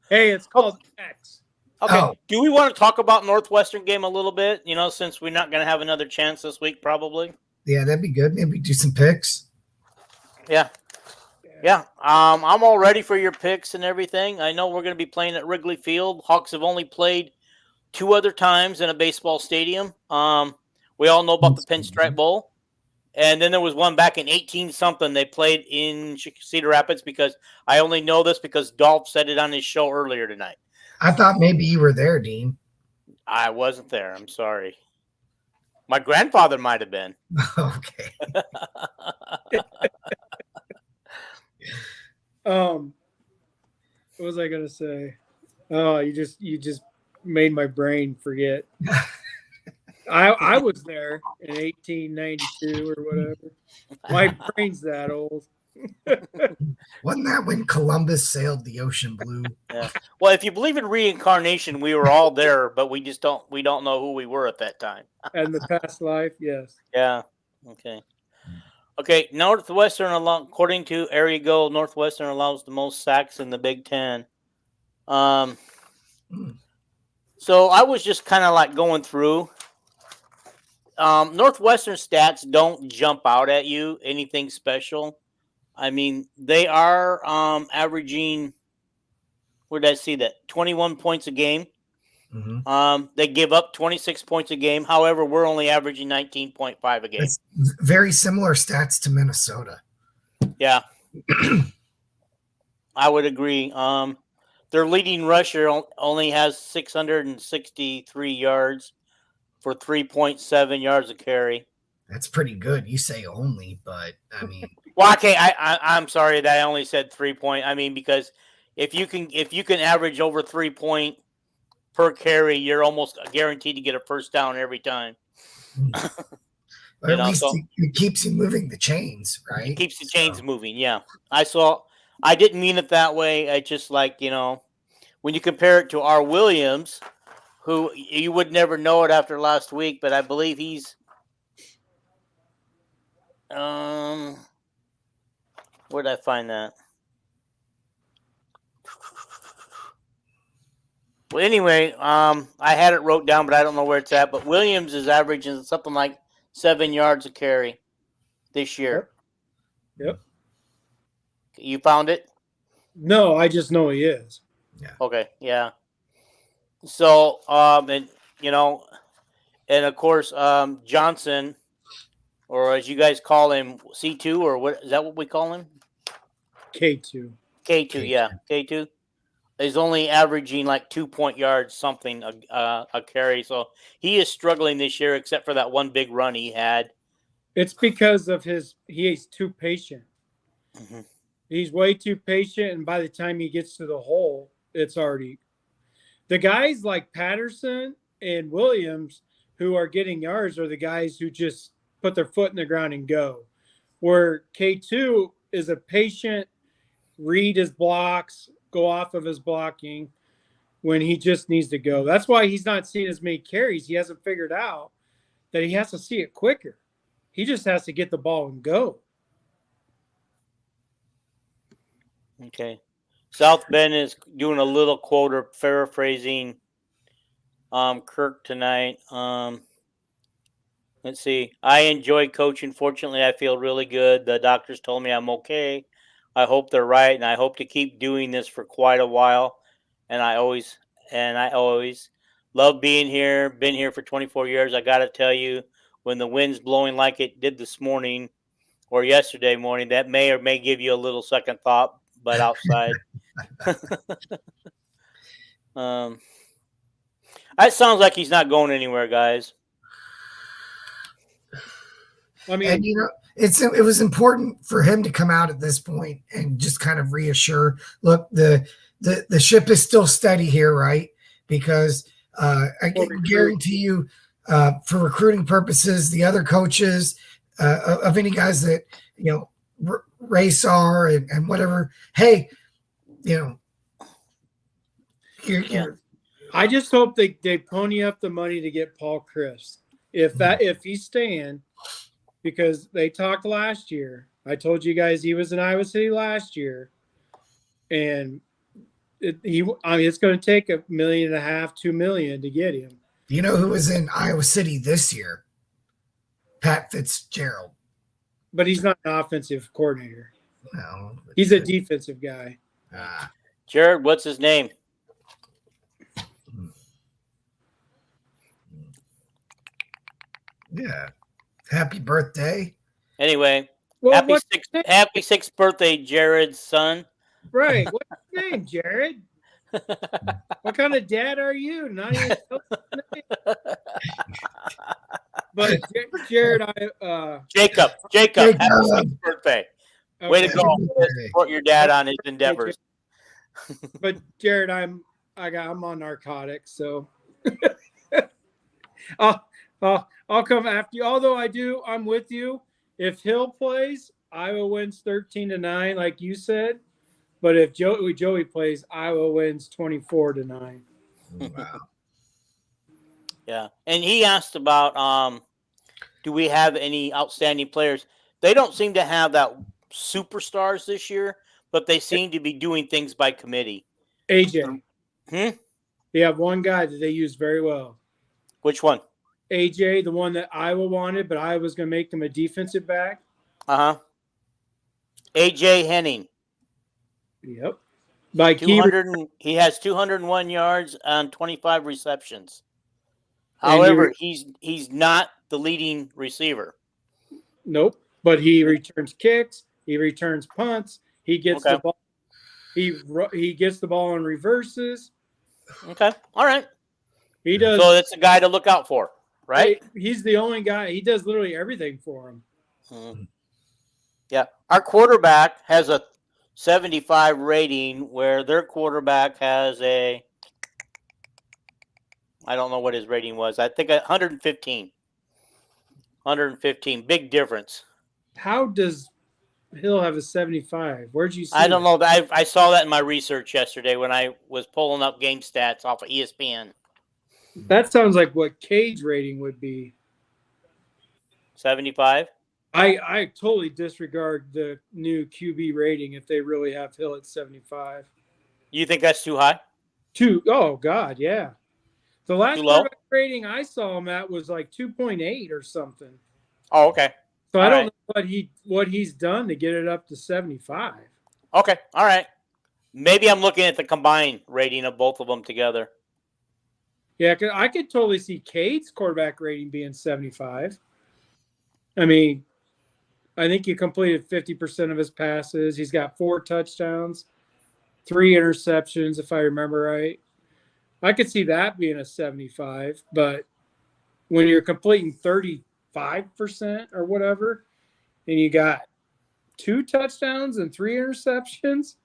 Hey, it's called X. Okay. Oh. Do we want to talk about Northwestern game a little bit? Since we're not going to have another chance this week, probably. Yeah, that'd be good. Maybe do some picks. Yeah. Yeah. I'm all ready for your picks and everything. I know we're going to be playing at Wrigley Field. Hawks have only played 2 other times in a baseball stadium. We all know about the Pinstripe Bowl. And then there was one back in 18-something they played in Cedar Rapids, because I only know this because Dolph said it on his show earlier tonight. I thought maybe you were there, Dean. I wasn't there. I'm sorry. My grandfather might have been. Okay. What was I gonna say? Oh, you just made my brain forget. I was there in 1892 or whatever. My brain's that old. Wasn't that when Columbus sailed the ocean blue? Yeah. Well, if you believe in reincarnation, we were all there, but we don't know who we were at that time. And the past life, yes. Yeah. Okay. Northwestern, according to Arigo, Northwestern allows the most sacks in the Big Ten. So I was just kind of like going through. Northwestern stats don't jump out at you anything special. I mean, they are averaging, where did I see that? 21 points a game. They give up 26 points a game. However, we're only averaging 19.5 a game. It's very similar stats to Minnesota. Yeah. I would agree. Their leading rusher only has 663 yards for 3.7 yards a carry. That's pretty good. You say only, but I mean, well, okay. I'm sorry that I only said 3 point. I mean, because if you can average over 3 point per carry, you're almost guaranteed to get a first down every time. But at least it keeps you moving the chains, right? It keeps the chains moving. Yeah, I didn't mean it that way. I just when you compare it to our Williams, who you would never know it after last week, but I believe he's where did I find that? Well, anyway, I had it wrote down, but I don't know where it's at. But Williams is averaging something like 7 yards a carry this year. Yep. You found it? No, I just know he is. Yeah. Okay. Yeah. So, and of course, Johnson, or as you guys call him, C2, or what is that what we call him? K2. K2, yeah. K2 is only averaging like 2 point yards, something a carry. So he is struggling this year, except for that one big run he had. It's because of he's too patient. Mm-hmm. He's way too patient, and by the time he gets to the hole, it's already. The guys like Patterson and Williams who are getting yards are the guys who just put their foot in the ground and go. Where K2 is a patient, read his blocks, go off of his blocking when he just needs to go. That's why he's not seeing as many carries. He hasn't figured out that he has to see it quicker. He just has to get the ball and go. Okay. South Bend is doing a little quote paraphrasing Kirk tonight. Let's see. I enjoy coaching. Fortunately, I feel really good. The doctors told me I'm okay. I hope they're right, and I hope to keep doing this for quite a while. And I always love being here. Been here for 24 years. I got to tell you, when the wind's blowing like it did this morning or yesterday morning, that may or may give you a little second thought. But outside, that sounds like he's not going anywhere, guys. I mean, and it was important for him to come out at this point and just kind of reassure. Look, the ship is still steady here, right? Because I can guarantee you, for recruiting purposes, the other coaches of any guys that race are and whatever. Hey, I just hope they pony up the money to get Paul Chris. If he's staying. Because they talked last year. I told you guys he was in Iowa City last year. And it's going to take $1.5 million, $2 million to get him. You know who was in Iowa City this year? Pat Fitzgerald. But he's not an offensive coordinator. No. He's a defensive guy. Jared, what's his name? Yeah. Happy birthday. Anyway, happy sixth birthday, Jared's son. Right. What's his name, Jared? What kind of dad are you? Not even But Jared, Jacob, happy sixth birthday. Okay. Way to go. Support your dad on his endeavors. But Jared, I'm on narcotics, so I'll come after you. Although I'm with you. If Hill plays, Iowa wins 13-9, like you said. But if Joey plays, Iowa wins 24-9. Wow. Yeah, and he asked about do we have any outstanding players? They don't seem to have that superstars this year, but they seem to be doing things by committee. AJ. They have one guy that they use very well. Which one? AJ, the one that Iowa wanted, but Iowa's going to make him a defensive back. AJ Henning. Yep. He has 201 yards on 25 receptions. However, he's not the leading receiver. Nope. But he returns kicks. He returns punts. He gets the ball. He gets the ball on reverses. Okay. All right. He does. So that's a guy to look out for. Right? He's the only guy. He does literally everything for him. Mm-hmm. Yeah. Our quarterback has a 75 rating where their quarterback has I don't know what his rating was. I think 115. 115. Big difference. How does Hill have a 75? Where'd you see I don't know. I saw that in my research yesterday when I was pulling up game stats off of ESPN. That sounds like what Cade's rating would be. 75? I totally disregard the new QB rating if they really have Hill at 75. You think that's too high? Oh, God, yeah. The last rating I saw him at was like 2.8 or something. Oh, okay. So I don't know what he's done to get it up to 75. Okay, all right. Maybe I'm looking at the combined rating of both of them together. Yeah, I could totally see Cade's quarterback rating being 75. I mean, I think he completed 50% of his passes. He's got 4 touchdowns, 3 interceptions, if I remember right. I could see that being a 75, but when you're completing 35% or whatever, and you got 2 touchdowns and 3 interceptions.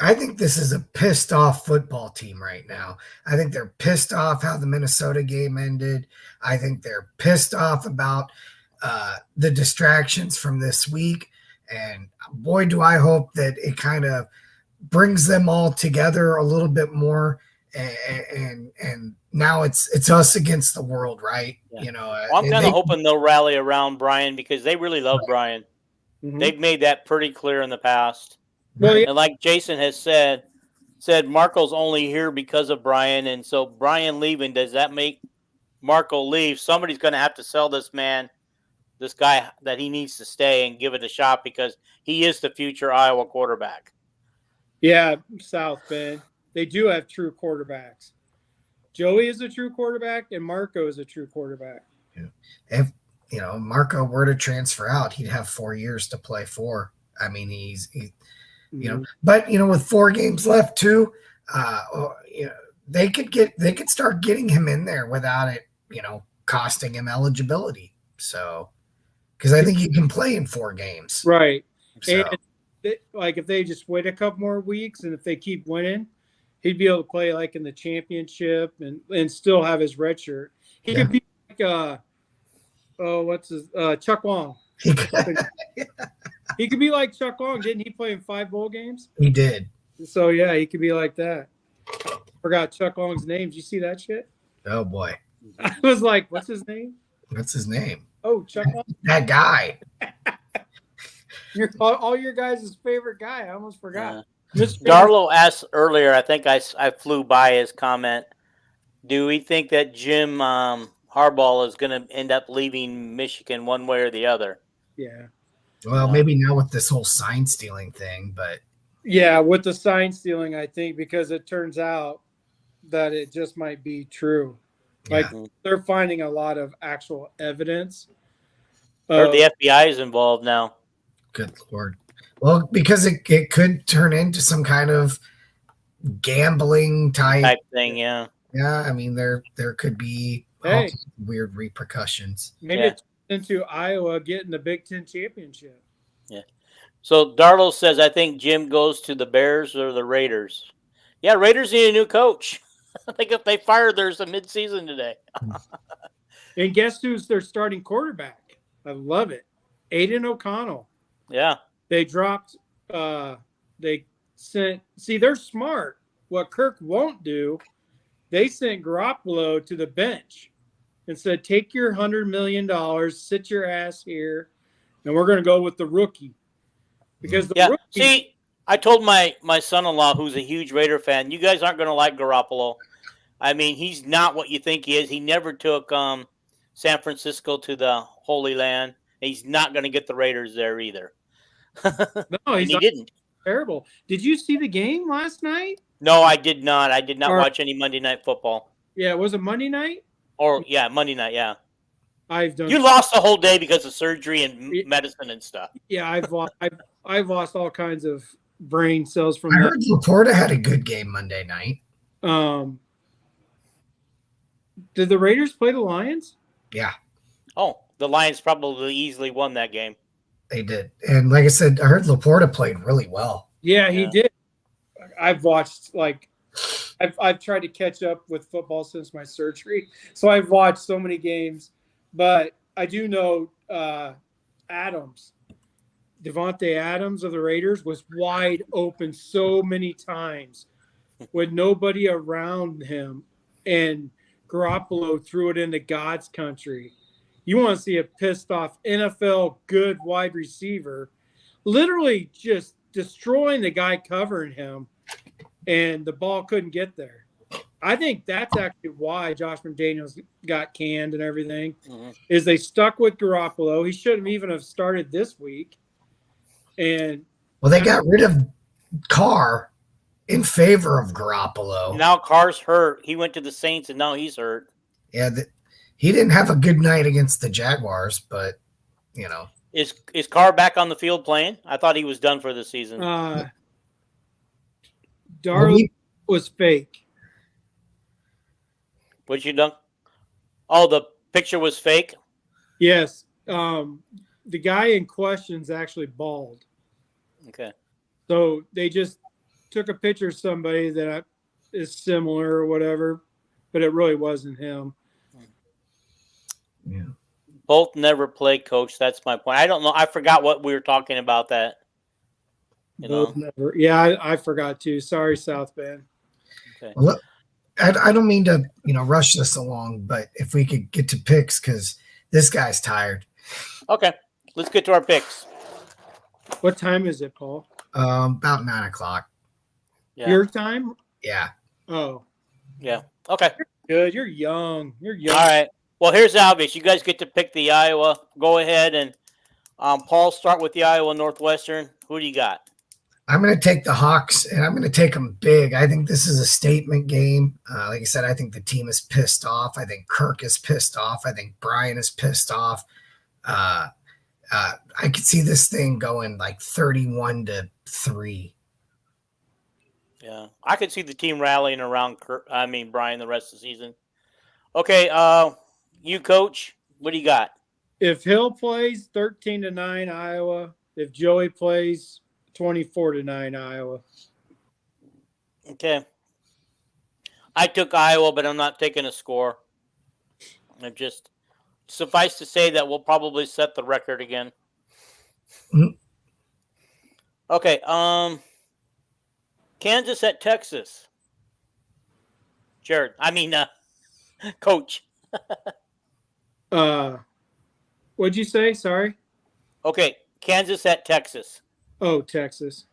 I think this is a pissed off football team right now. I think they're pissed off how the Minnesota game ended. I think they're pissed off about the distractions from this week. And boy, do I hope that it kind of brings them all together a little bit more and now it's us against the world, right? Yeah. Well, I'm kind of hoping they'll rally around Brian because they really love Brian. Mhm. They've made that pretty clear in the past. Well, yeah. And like Jason has said Marco's only here because of Brian, and so Brian leaving, does that make Marco leave? Somebody's going to have to sell this man, this guy, that he needs to stay and give it a shot because he is the future Iowa quarterback. Yeah, South Bend. They do have true quarterbacks. Joey is a true quarterback, and Marco is a true quarterback. If Marco were to transfer out, he'd have 4 years to play for. I mean, he's but with 4 games left too, they could start getting him in there without it, costing him eligibility. So, because I think he can play in 4 games, right? So. And if they just wait a couple more weeks, and if they keep winning, he'd be able to play like in the championship and still have his red shirt. He could be like Chuck Long. He could be like Chuck Long. Didn't he play in 5 bowl games? He did. So yeah, he could be like that. Forgot Chuck Long's name. Did you see that shit? Oh boy. I was like, what's his name? What's his name? Oh, Chuck Long. That guy. All your guys' favorite guy. I almost forgot. Yeah. Darlow asked earlier, I think I flew by his comment, do we think that Jim Harbaugh is going to end up leaving Michigan one way or the other? Yeah. Well, maybe not with this whole sign stealing thing, but. Yeah, with the sign stealing, I think, because it turns out that it just might be true. Like, they're finding a lot of actual evidence. Or the FBI is involved now. Good Lord. Well, because it could turn into some kind of gambling type thing, yeah. Yeah, I mean, there could be all weird repercussions. Maybe it's into Iowa getting the Big Ten championship. Yeah. So Darlow says, I think Jim goes to the Bears or the Raiders. Yeah, Raiders need a new coach. I think if they fire, there's a midseason today. And guess who's their starting quarterback? I love it. Aiden O'Connell. Yeah. They dropped they're smart. What Kirk won't do, they sent Garoppolo to the bench and said, take your $100 million, sit your ass here, and we're going to go with the rookie. Because the rookie. See, I told my son-in-law, who's a huge Raider fan, you guys aren't going to like Garoppolo. I mean, he's not what you think he is. He never took San Francisco to the Holy Land. He's not going to get the Raiders there either. No, he didn't. Terrible. Did you see the game last night? No, I did not. I did not watch any Monday Night Football. Yeah, was it Monday night? Monday night, yeah. You lost the whole day because of surgery and medicine and stuff. Yeah, I've lost all kinds of brain cells from I heard Laporta had a good game Monday night. Did the Raiders play the Lions? Yeah. Oh, the Lions probably easily won that game. They did. And like I said, I heard Laporta played really well. Yeah, he did. I've watched, I've tried to catch up with football since my surgery. So I've watched so many games. But I do know Adams, Devontae Adams of the Raiders, was wide open so many times with nobody around him. And Garoppolo threw it into God's country. You want to see a pissed off NFL good wide receiver literally just destroying the guy covering him, and the ball couldn't get there. I think that's actually why Josh McDaniels got canned and everything, is they stuck with Garoppolo. He shouldn't even have started this week. And they got rid of Carr in favor of Garoppolo. Now Carr's hurt. He went to the Saints, and now he's hurt. Yeah, he didn't have a good night against the Jaguars, but, Is Carr back on the field playing? I thought he was done for the season. Darling was fake. What'd you done? Oh, the picture was fake? Yes. The guy in question's actually bald. Okay. So they just took a picture of somebody that is similar or whatever, but it really wasn't him. Yeah. Both never played, Coach. That's my point. I don't know. I forgot what we were talking about that. Both never. Yeah, I forgot too. Sorry, South Bend. Okay. Well, I don't mean to, rush this along, but if we could get to picks, because this guy's tired. Okay, let's get to our picks. What time is it, Paul? About 9:00. Yeah. Your time? Yeah. Oh, Yeah. Okay. good. You're young. You're young. All right. Well, here's the obvious. You guys get to pick the Iowa. Go ahead and Paul, start with the Iowa Northwestern. Who do you got? I'm going to take the Hawks, and I'm going to take them big. I think this is a statement game. Like I said, I think the team is pissed off. I think Kirk is pissed off. I think Brian is pissed off. I could see this thing going like 31-3. Yeah, I could see the team rallying around Brian the rest of the season. Okay, you coach, what do you got? If Hill plays 13-9 Iowa, if Joey plays 24-9 Iowa. Okay. I took Iowa, but I'm not taking a score. I'm just suffice to say that we'll probably set the record again. Mm-hmm. Okay, Kansas at Texas. Jared, Coach. What'd you say? Sorry. Okay, Kansas at Texas. Oh, Texas.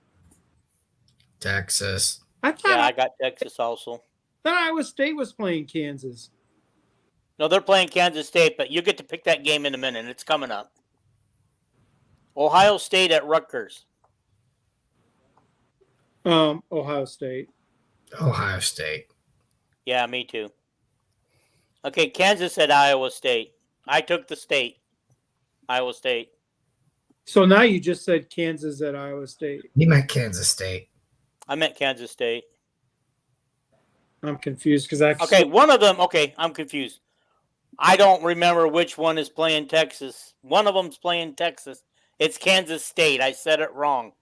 Texas. I thought I got Texas also. Iowa State was playing Kansas. No, they're playing Kansas State, but you get to pick that game in a minute. It's coming up. Ohio State at Rutgers. Ohio State. Ohio State. Yeah, me too. Okay, Kansas at Iowa State. I took the state. Iowa State. So now you just said Kansas at Iowa State. You meant Kansas State. I meant Kansas State. I'm confused because Okay, one of them. Okay, I'm confused. I don't remember which one is playing Texas. One of them's playing Texas. It's Kansas State. I said it wrong.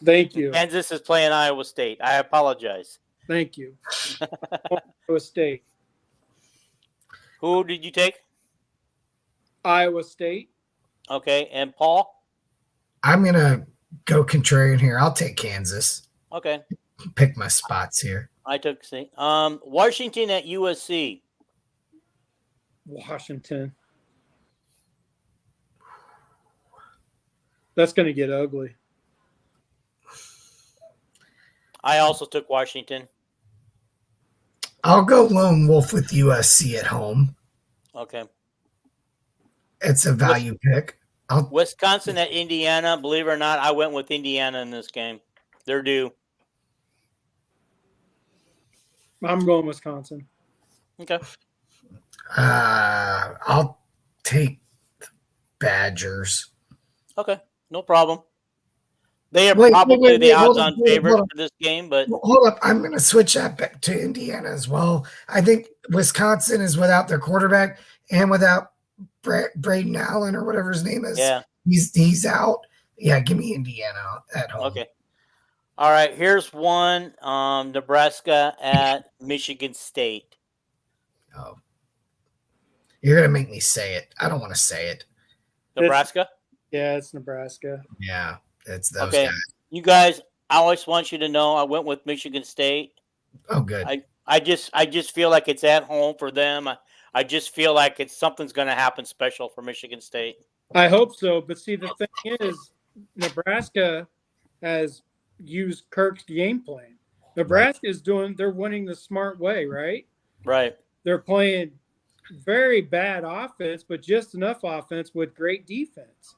Thank you. Kansas is playing Iowa State. I apologize. Thank you. Iowa State. Who did you take? Iowa State. Okay, and Paul? I'm going to go contrarian here. I'll take Kansas. Okay. Pick my spots here. I took C. Washington at USC. Washington. That's going to get ugly. I also took Washington. I'll go lone wolf with USC at home. Okay. It's a value pick. Wisconsin at Indiana. Believe it or not, I went with Indiana in this game. They're due. I'm going Wisconsin. Okay. I'll take the Badgers. Okay. No problem. They are probably the odds-on favorite for this game, but hold up. I'm going to switch that back to Indiana as well. I think Wisconsin is without their quarterback and without Braden Allen or whatever his name is. Yeah. He's out. Yeah, give me Indiana at home. Okay. All right, here's one. Nebraska at Michigan State. Oh. You're going to make me say it. I don't want to say it. Nebraska? It's Nebraska. Yeah, it's those guys. You guys, I always want you to know I went with Michigan State. Oh, good. I just feel like it's at home for them. I just feel like something's going to happen special for Michigan State. I hope so. But see, the thing is, Nebraska has used Kirk's game plan. Nebraska is they're winning the smart way, right? Right. They're playing very bad offense, but just enough offense with great defense.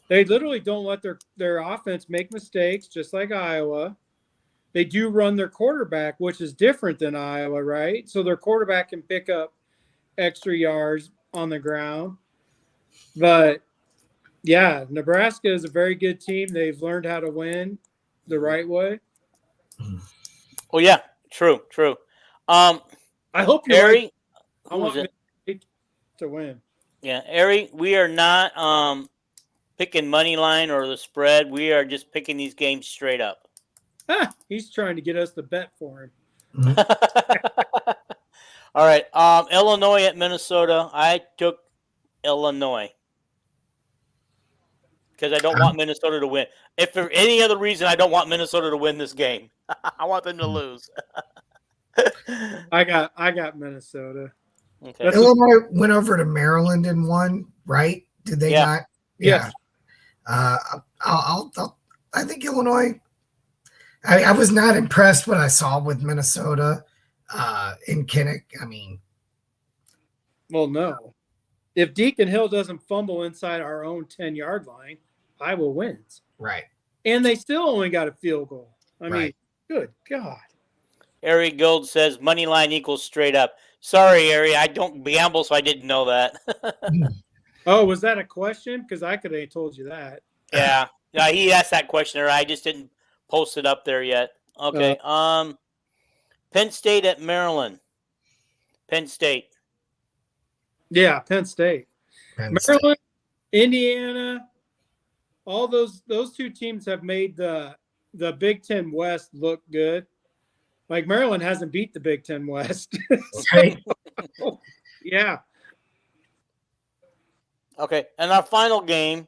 They literally don't let their offense make mistakes, just like Iowa. They do run their quarterback, which is different than Iowa, right? So their quarterback can pick up extra yards on the ground. But, yeah, Nebraska is a very good team. They've learned how to win the right way. Oh, yeah, true. I hope you're Ari, right. I want to win. Yeah, Ari, we are not picking money line or the spread. We are just picking these games straight up. He's trying to get us to bet for him. All right. Illinois at Minnesota. I took Illinois because I don't want Minnesota to win. If for any other reason, I don't want Minnesota to win this game. I want them to lose. I got Minnesota. Okay. That's Illinois went over to Maryland and won, right? Did they Yeah. not? Yes. Yeah. I think Illinois. I was not impressed what I saw with Minnesota in Kinnick. I mean, Well, no. If Deacon Hill doesn't fumble inside our own 10-yard line, Iowa wins. right. And they still only got a field goal. I mean, Right. good God. Ari Gold says money line equals straight up. Sorry, Ari, I don't gamble, so I didn't know that. Oh, was that a question? Because I could have told you that. Yeah. Yeah, he asked that question, or I just didn't post it up there yet. Okay. Penn State at Maryland. Penn State. Yeah, Penn State. Penn State. Maryland, Indiana, all those two teams have made the Big Ten West look good. Like Maryland hasn't beat the Big Ten West. Right. Yeah. Okay. And our final game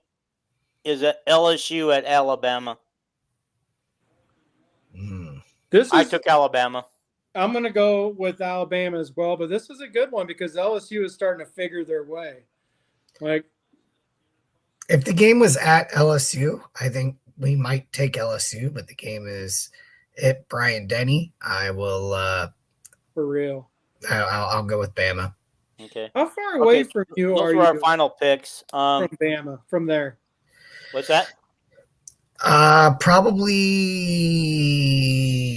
is at LSU at Alabama. I took Alabama. I'm going to go with Alabama as well, but this is a good one because LSU is starting to figure their way. Like, if the game was at LSU, I think we might take LSU, but the game is at Bryant-Denny. I will. For real. I'll go with Bama. Okay. How far away from you Those are were you? our final picks. From Bama, from there. What's that? Probably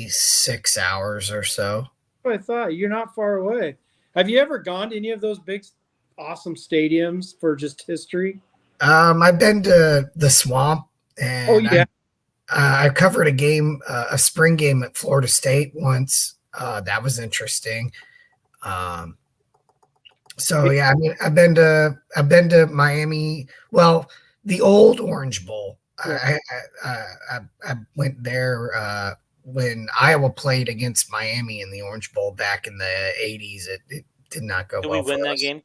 6 hours or so. I thought you're not far away. Have you ever gone to any of those big, awesome stadiums for just history? I've been to the Swamp, and I covered a game, a spring game at Florida State once. That was interesting. So yeah, I mean, I've been to Miami. Well, the old Orange Bowl. Yeah. I went there when Iowa played against Miami in the Orange Bowl back in the 80s. It did not go well. Did we win for that us. game?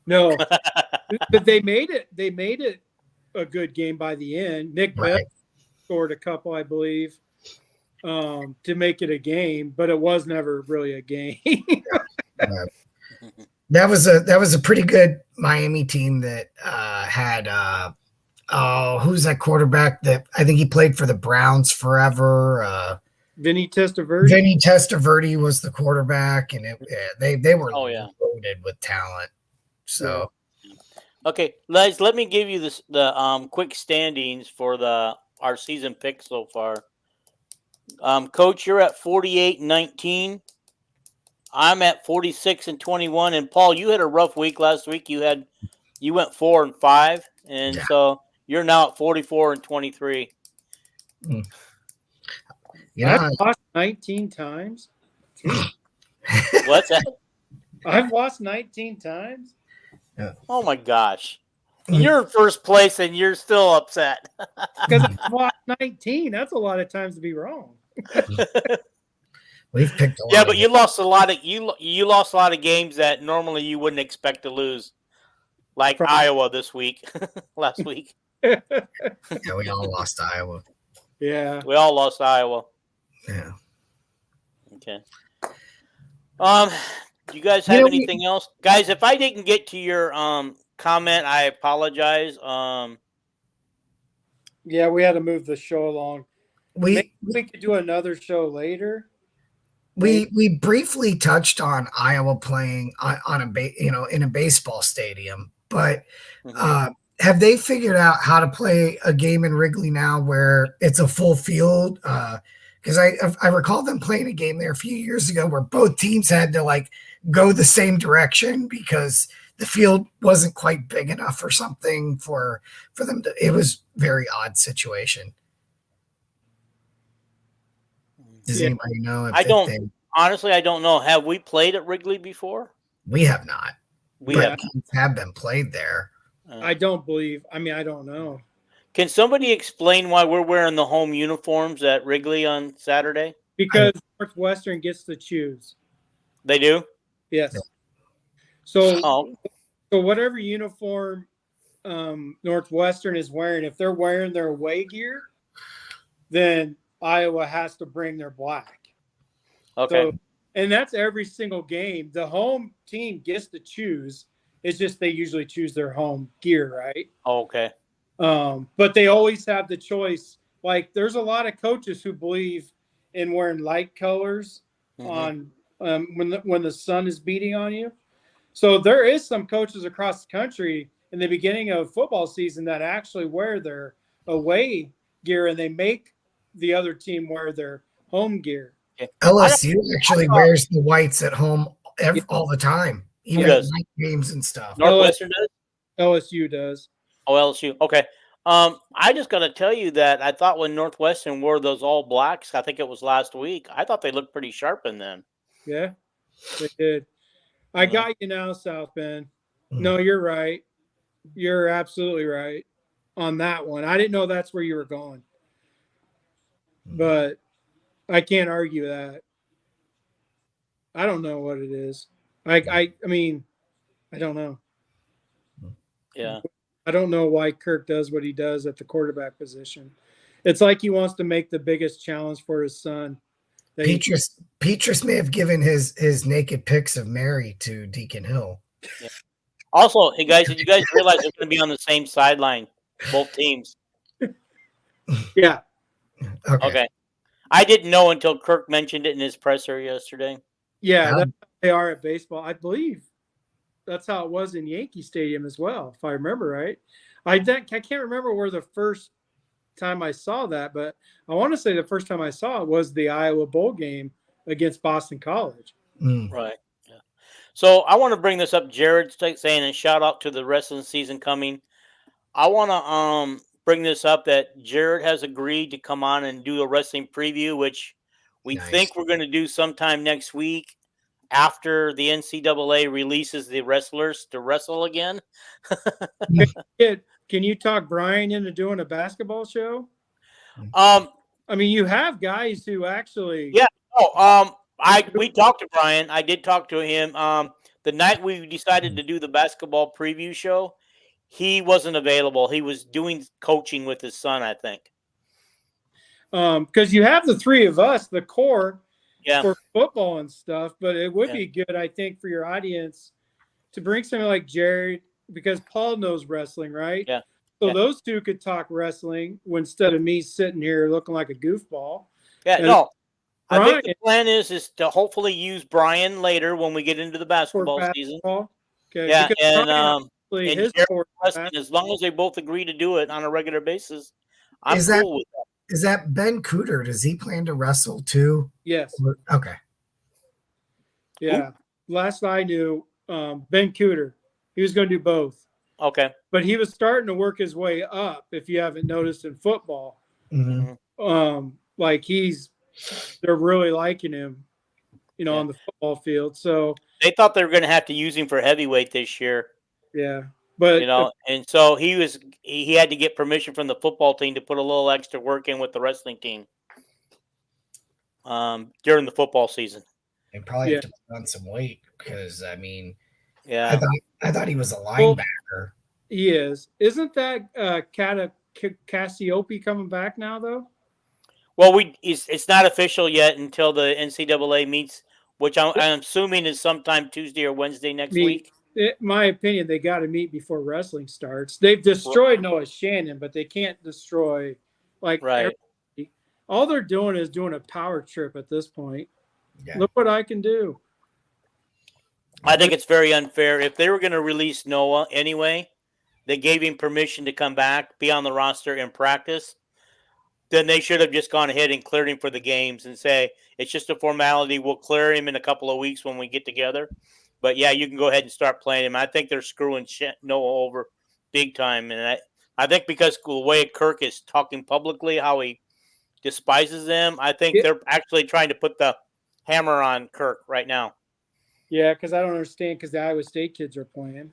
No, but they made it. They made it a good game by the end. Nick Beth scored a couple, I believe, to make it a game, but it was never really a game. That was a pretty good Miami team that had who's that quarterback that I think he played for the Browns forever? Vinny Testaverde. Vinny Testaverde was the quarterback, and they were loaded with talent. So, okay, guys, let me give you the quick standings for our season picks so far. Coach, you're at 48-19. I'm at 46-21, and Paul, you had a rough week last week. You went 4-5, and so you're now at 44-23. Yeah, I've lost 19 times. What's that? I've lost 19 times. Yeah. Oh my gosh. You're in first place and you're still upset. Because I've lost 19. That's a lot of times to be wrong. We've picked a lot. Yeah, but you lost a lot of you lost a lot of games that normally you wouldn't expect to lose. Like Iowa this week. Last week. Yeah, we all lost Iowa. Yeah. We all lost Iowa. Yeah. Okay. Do you guys have anything else? Guys, if I didn't get to your comment, I apologize. Yeah, we had to move the show along. Maybe we could do another show later. We briefly touched on Iowa playing on in a baseball stadium, but have they figured out how to play a game in Wrigley now where it's a full field? Because I recall them playing a game there a few years ago where both teams had to go the same direction because the field wasn't quite big enough or something for them to. It was a very odd situation. Does anybody know? Honestly, I don't know. Have we played at Wrigley before? We have not. We have been played there. I don't believe. I mean, I don't know. Can somebody explain why we're wearing the home uniforms at Wrigley on Saturday? Because Northwestern gets to choose. They do? Yes. So whatever uniform Northwestern is wearing, if they're wearing their away gear, then Iowa has to bring their black. Okay. And that's every single game. The home team gets to choose. It's just they usually choose their home gear, right? Okay. But they always have the choice. Like there's a lot of coaches who believe in wearing light colors on when the sun is beating on you. So there is some coaches across the country in the beginning of football season that actually wear their away gear and they make the other team wear their home gear. Okay. LSU actually wears the whites at home all the time, even at does? night games and stuff. Northwestern does? LSU does. Oh, LSU. Okay. I just got to tell you that I thought when Northwestern wore those all blacks, I think it was last week, I thought they looked pretty sharp in them. Yeah, they did. I got you now, South Bend. No, you're right. You're absolutely right on that one. I didn't know that's where you were going, but I can't argue that. I don't know what it is. I mean, I don't know. Yeah. I don't know why Kirk does what he does at the quarterback position. It's like he wants to make the biggest challenge for his son. Petrus may have given his naked pics of Mary to Deacon Hill. Yeah. Also, hey guys, did you guys realize they're going to be on the same sideline, both teams? Yeah. Okay. I didn't know until Kirk mentioned it in his presser yesterday. Yeah, that's how they are at baseball. I believe that's how it was in Yankee Stadium as well, if I remember right. I can't remember where the first time I saw that, but I want to say the first time I saw it was the Iowa Bowl game against Boston College. Right. Yeah. So I want to bring this up. Jared's saying a shout out to the wrestling season coming. I want to bring this up that Jared has agreed to come on and do a wrestling preview, which we think we're going to do sometime next week after the NCAA releases the wrestlers to wrestle again. Can you talk Brian into doing a basketball show? I mean, you have guys who actually. Yeah. We talked to Brian. I did talk to him. The night we decided to do the basketball preview show, he wasn't available. He was doing coaching with his son, I think. Because you have the three of us, the core for football and stuff, but it would be good, I think, for your audience to bring somebody like Jared, because Paul knows wrestling, right? Yeah. So those two could talk wrestling instead of me sitting here looking like a goofball. Yeah, no. I think the plan is to hopefully use Brian later when we get into the basketball season. Okay. Yeah, and Jared Wrestling, as long as they both agree to do it on a regular basis, I'm cool with that. Is that Ben Cooter? Does he plan to wrestle too? Yes. Okay. Yeah. Last I knew, Ben Cooter, he was going to do both. Okay. But he was starting to work his way up, if you haven't noticed in football. Like they're really liking him, on the football field. So they thought they were going to have to use him for heavyweight this year. Yeah. But and so he had to get permission from the football team to put a little extra work in with the wrestling team during the football season. And probably have to put on some weight because I I thought he was a linebacker. Well, he is. Isn't that Cassiope coming back now though? Well, it's not official yet until the NCAA meets, which I'm assuming is sometime Tuesday or Wednesday next week. In my opinion, they got to meet before wrestling starts. They've destroyed Noah Shannon, but they can't destroy everybody. All they're doing is doing a power trip at this point. Yeah. Look what I can do. I think it's very unfair. If they were going to release Noah anyway, they gave him permission to come back, be on the roster and practice. Then they should have just gone ahead and cleared him for the games and say, it's just a formality. We'll clear him in a couple of weeks when we get together. But, yeah, you can go ahead and start playing him. I think they're screwing Noah over big time. And I think because the way Kirk is talking publicly, how he despises them, I think they're actually trying to put the hammer on Kirk right now. Yeah, because I don't understand because the Iowa State kids are playing.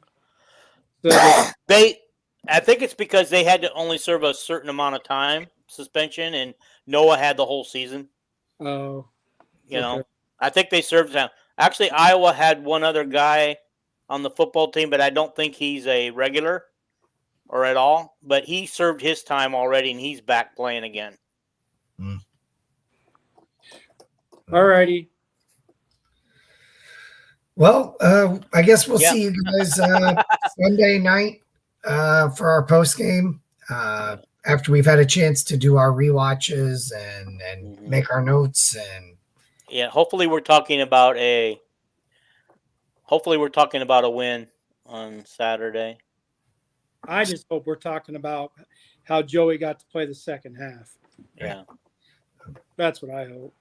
So I think it's because they had to only serve a certain amount of time suspension, and Noah had the whole season. Oh. I think they served time. Actually, Iowa had one other guy on the football team, but I don't think he's a regular or at all. But he served his time already, and he's back playing again. All righty. Well, I guess we'll Yeah. see you guys Sunday night for our post game after we've had a chance to do our rewatches and Mhm. make our notes. And Yeah, hopefully we're talking about a win on Saturday. I just hope we're talking about how Joey got to play the second half. Yeah. That's what I hope.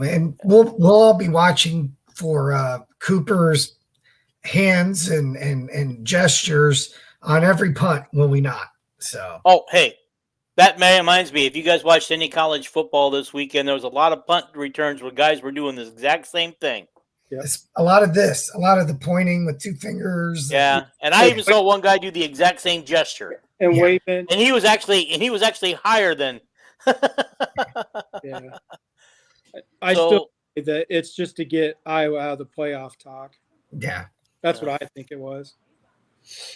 and we'll all be watching for Cooper's hands and gestures on every punt, will we not? So Oh, hey, that reminds me. If you guys watched any college football this weekend, there was a lot of punt returns where guys were doing the exact same thing. it's a lot of the pointing with two fingers. Yeah, and I even saw one guy do the exact same gesture, And Yeah. waving. and he was actually higher than. Yeah. I So- still think that it's just to get Iowa out of the playoff talk. Yeah. That's what I think it was.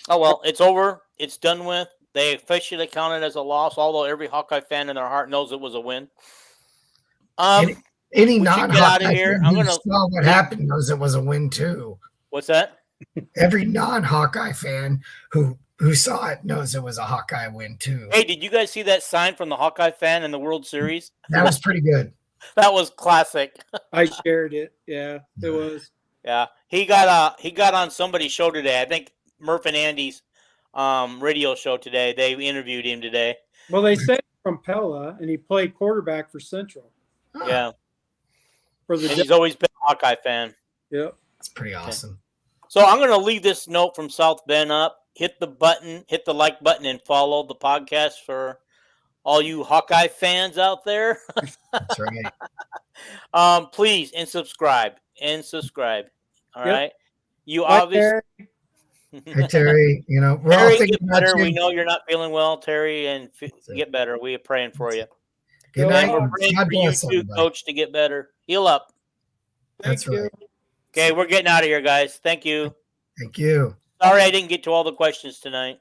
Oh well, it's over. It's done with. They officially count it as a loss, although every Hawkeye fan in their heart knows it was a win. Any we should non get out of Hawkeye here. fan I'm who gonna saw what happened knows it was a win too. What's that? Every non Hawkeye fan who saw it knows it was a Hawkeye win too. Hey, did you guys see that sign from the Hawkeye fan in the World Series? That was pretty good. That was classic. I shared it. Yeah, it was. Yeah, he got on somebody's show today. I think Murph and Andy's radio show today. They interviewed him today. Well, they said from Pella, and he played quarterback for Central. Yeah, For the and he's always been a Hawkeye fan. Yep. It's pretty awesome. So I'm going to leave this note from South Bend up. Hit the like button, and follow the podcast for all you Hawkeye fans out there. That's right. Please subscribe. All Yep. right. You Bye, obviously. Hey, Terry, we're all Terry, thinking get about better. you. We know you're not feeling well, Terry, and get better. We are praying for you. Good Go night. And we're on. praying God for you bless too, everybody. Coach, to get better. Heal up. That's Thank you. right. Okay, we're getting out of here, guys. Thank you. Thank you. Sorry I didn't get to all the questions tonight.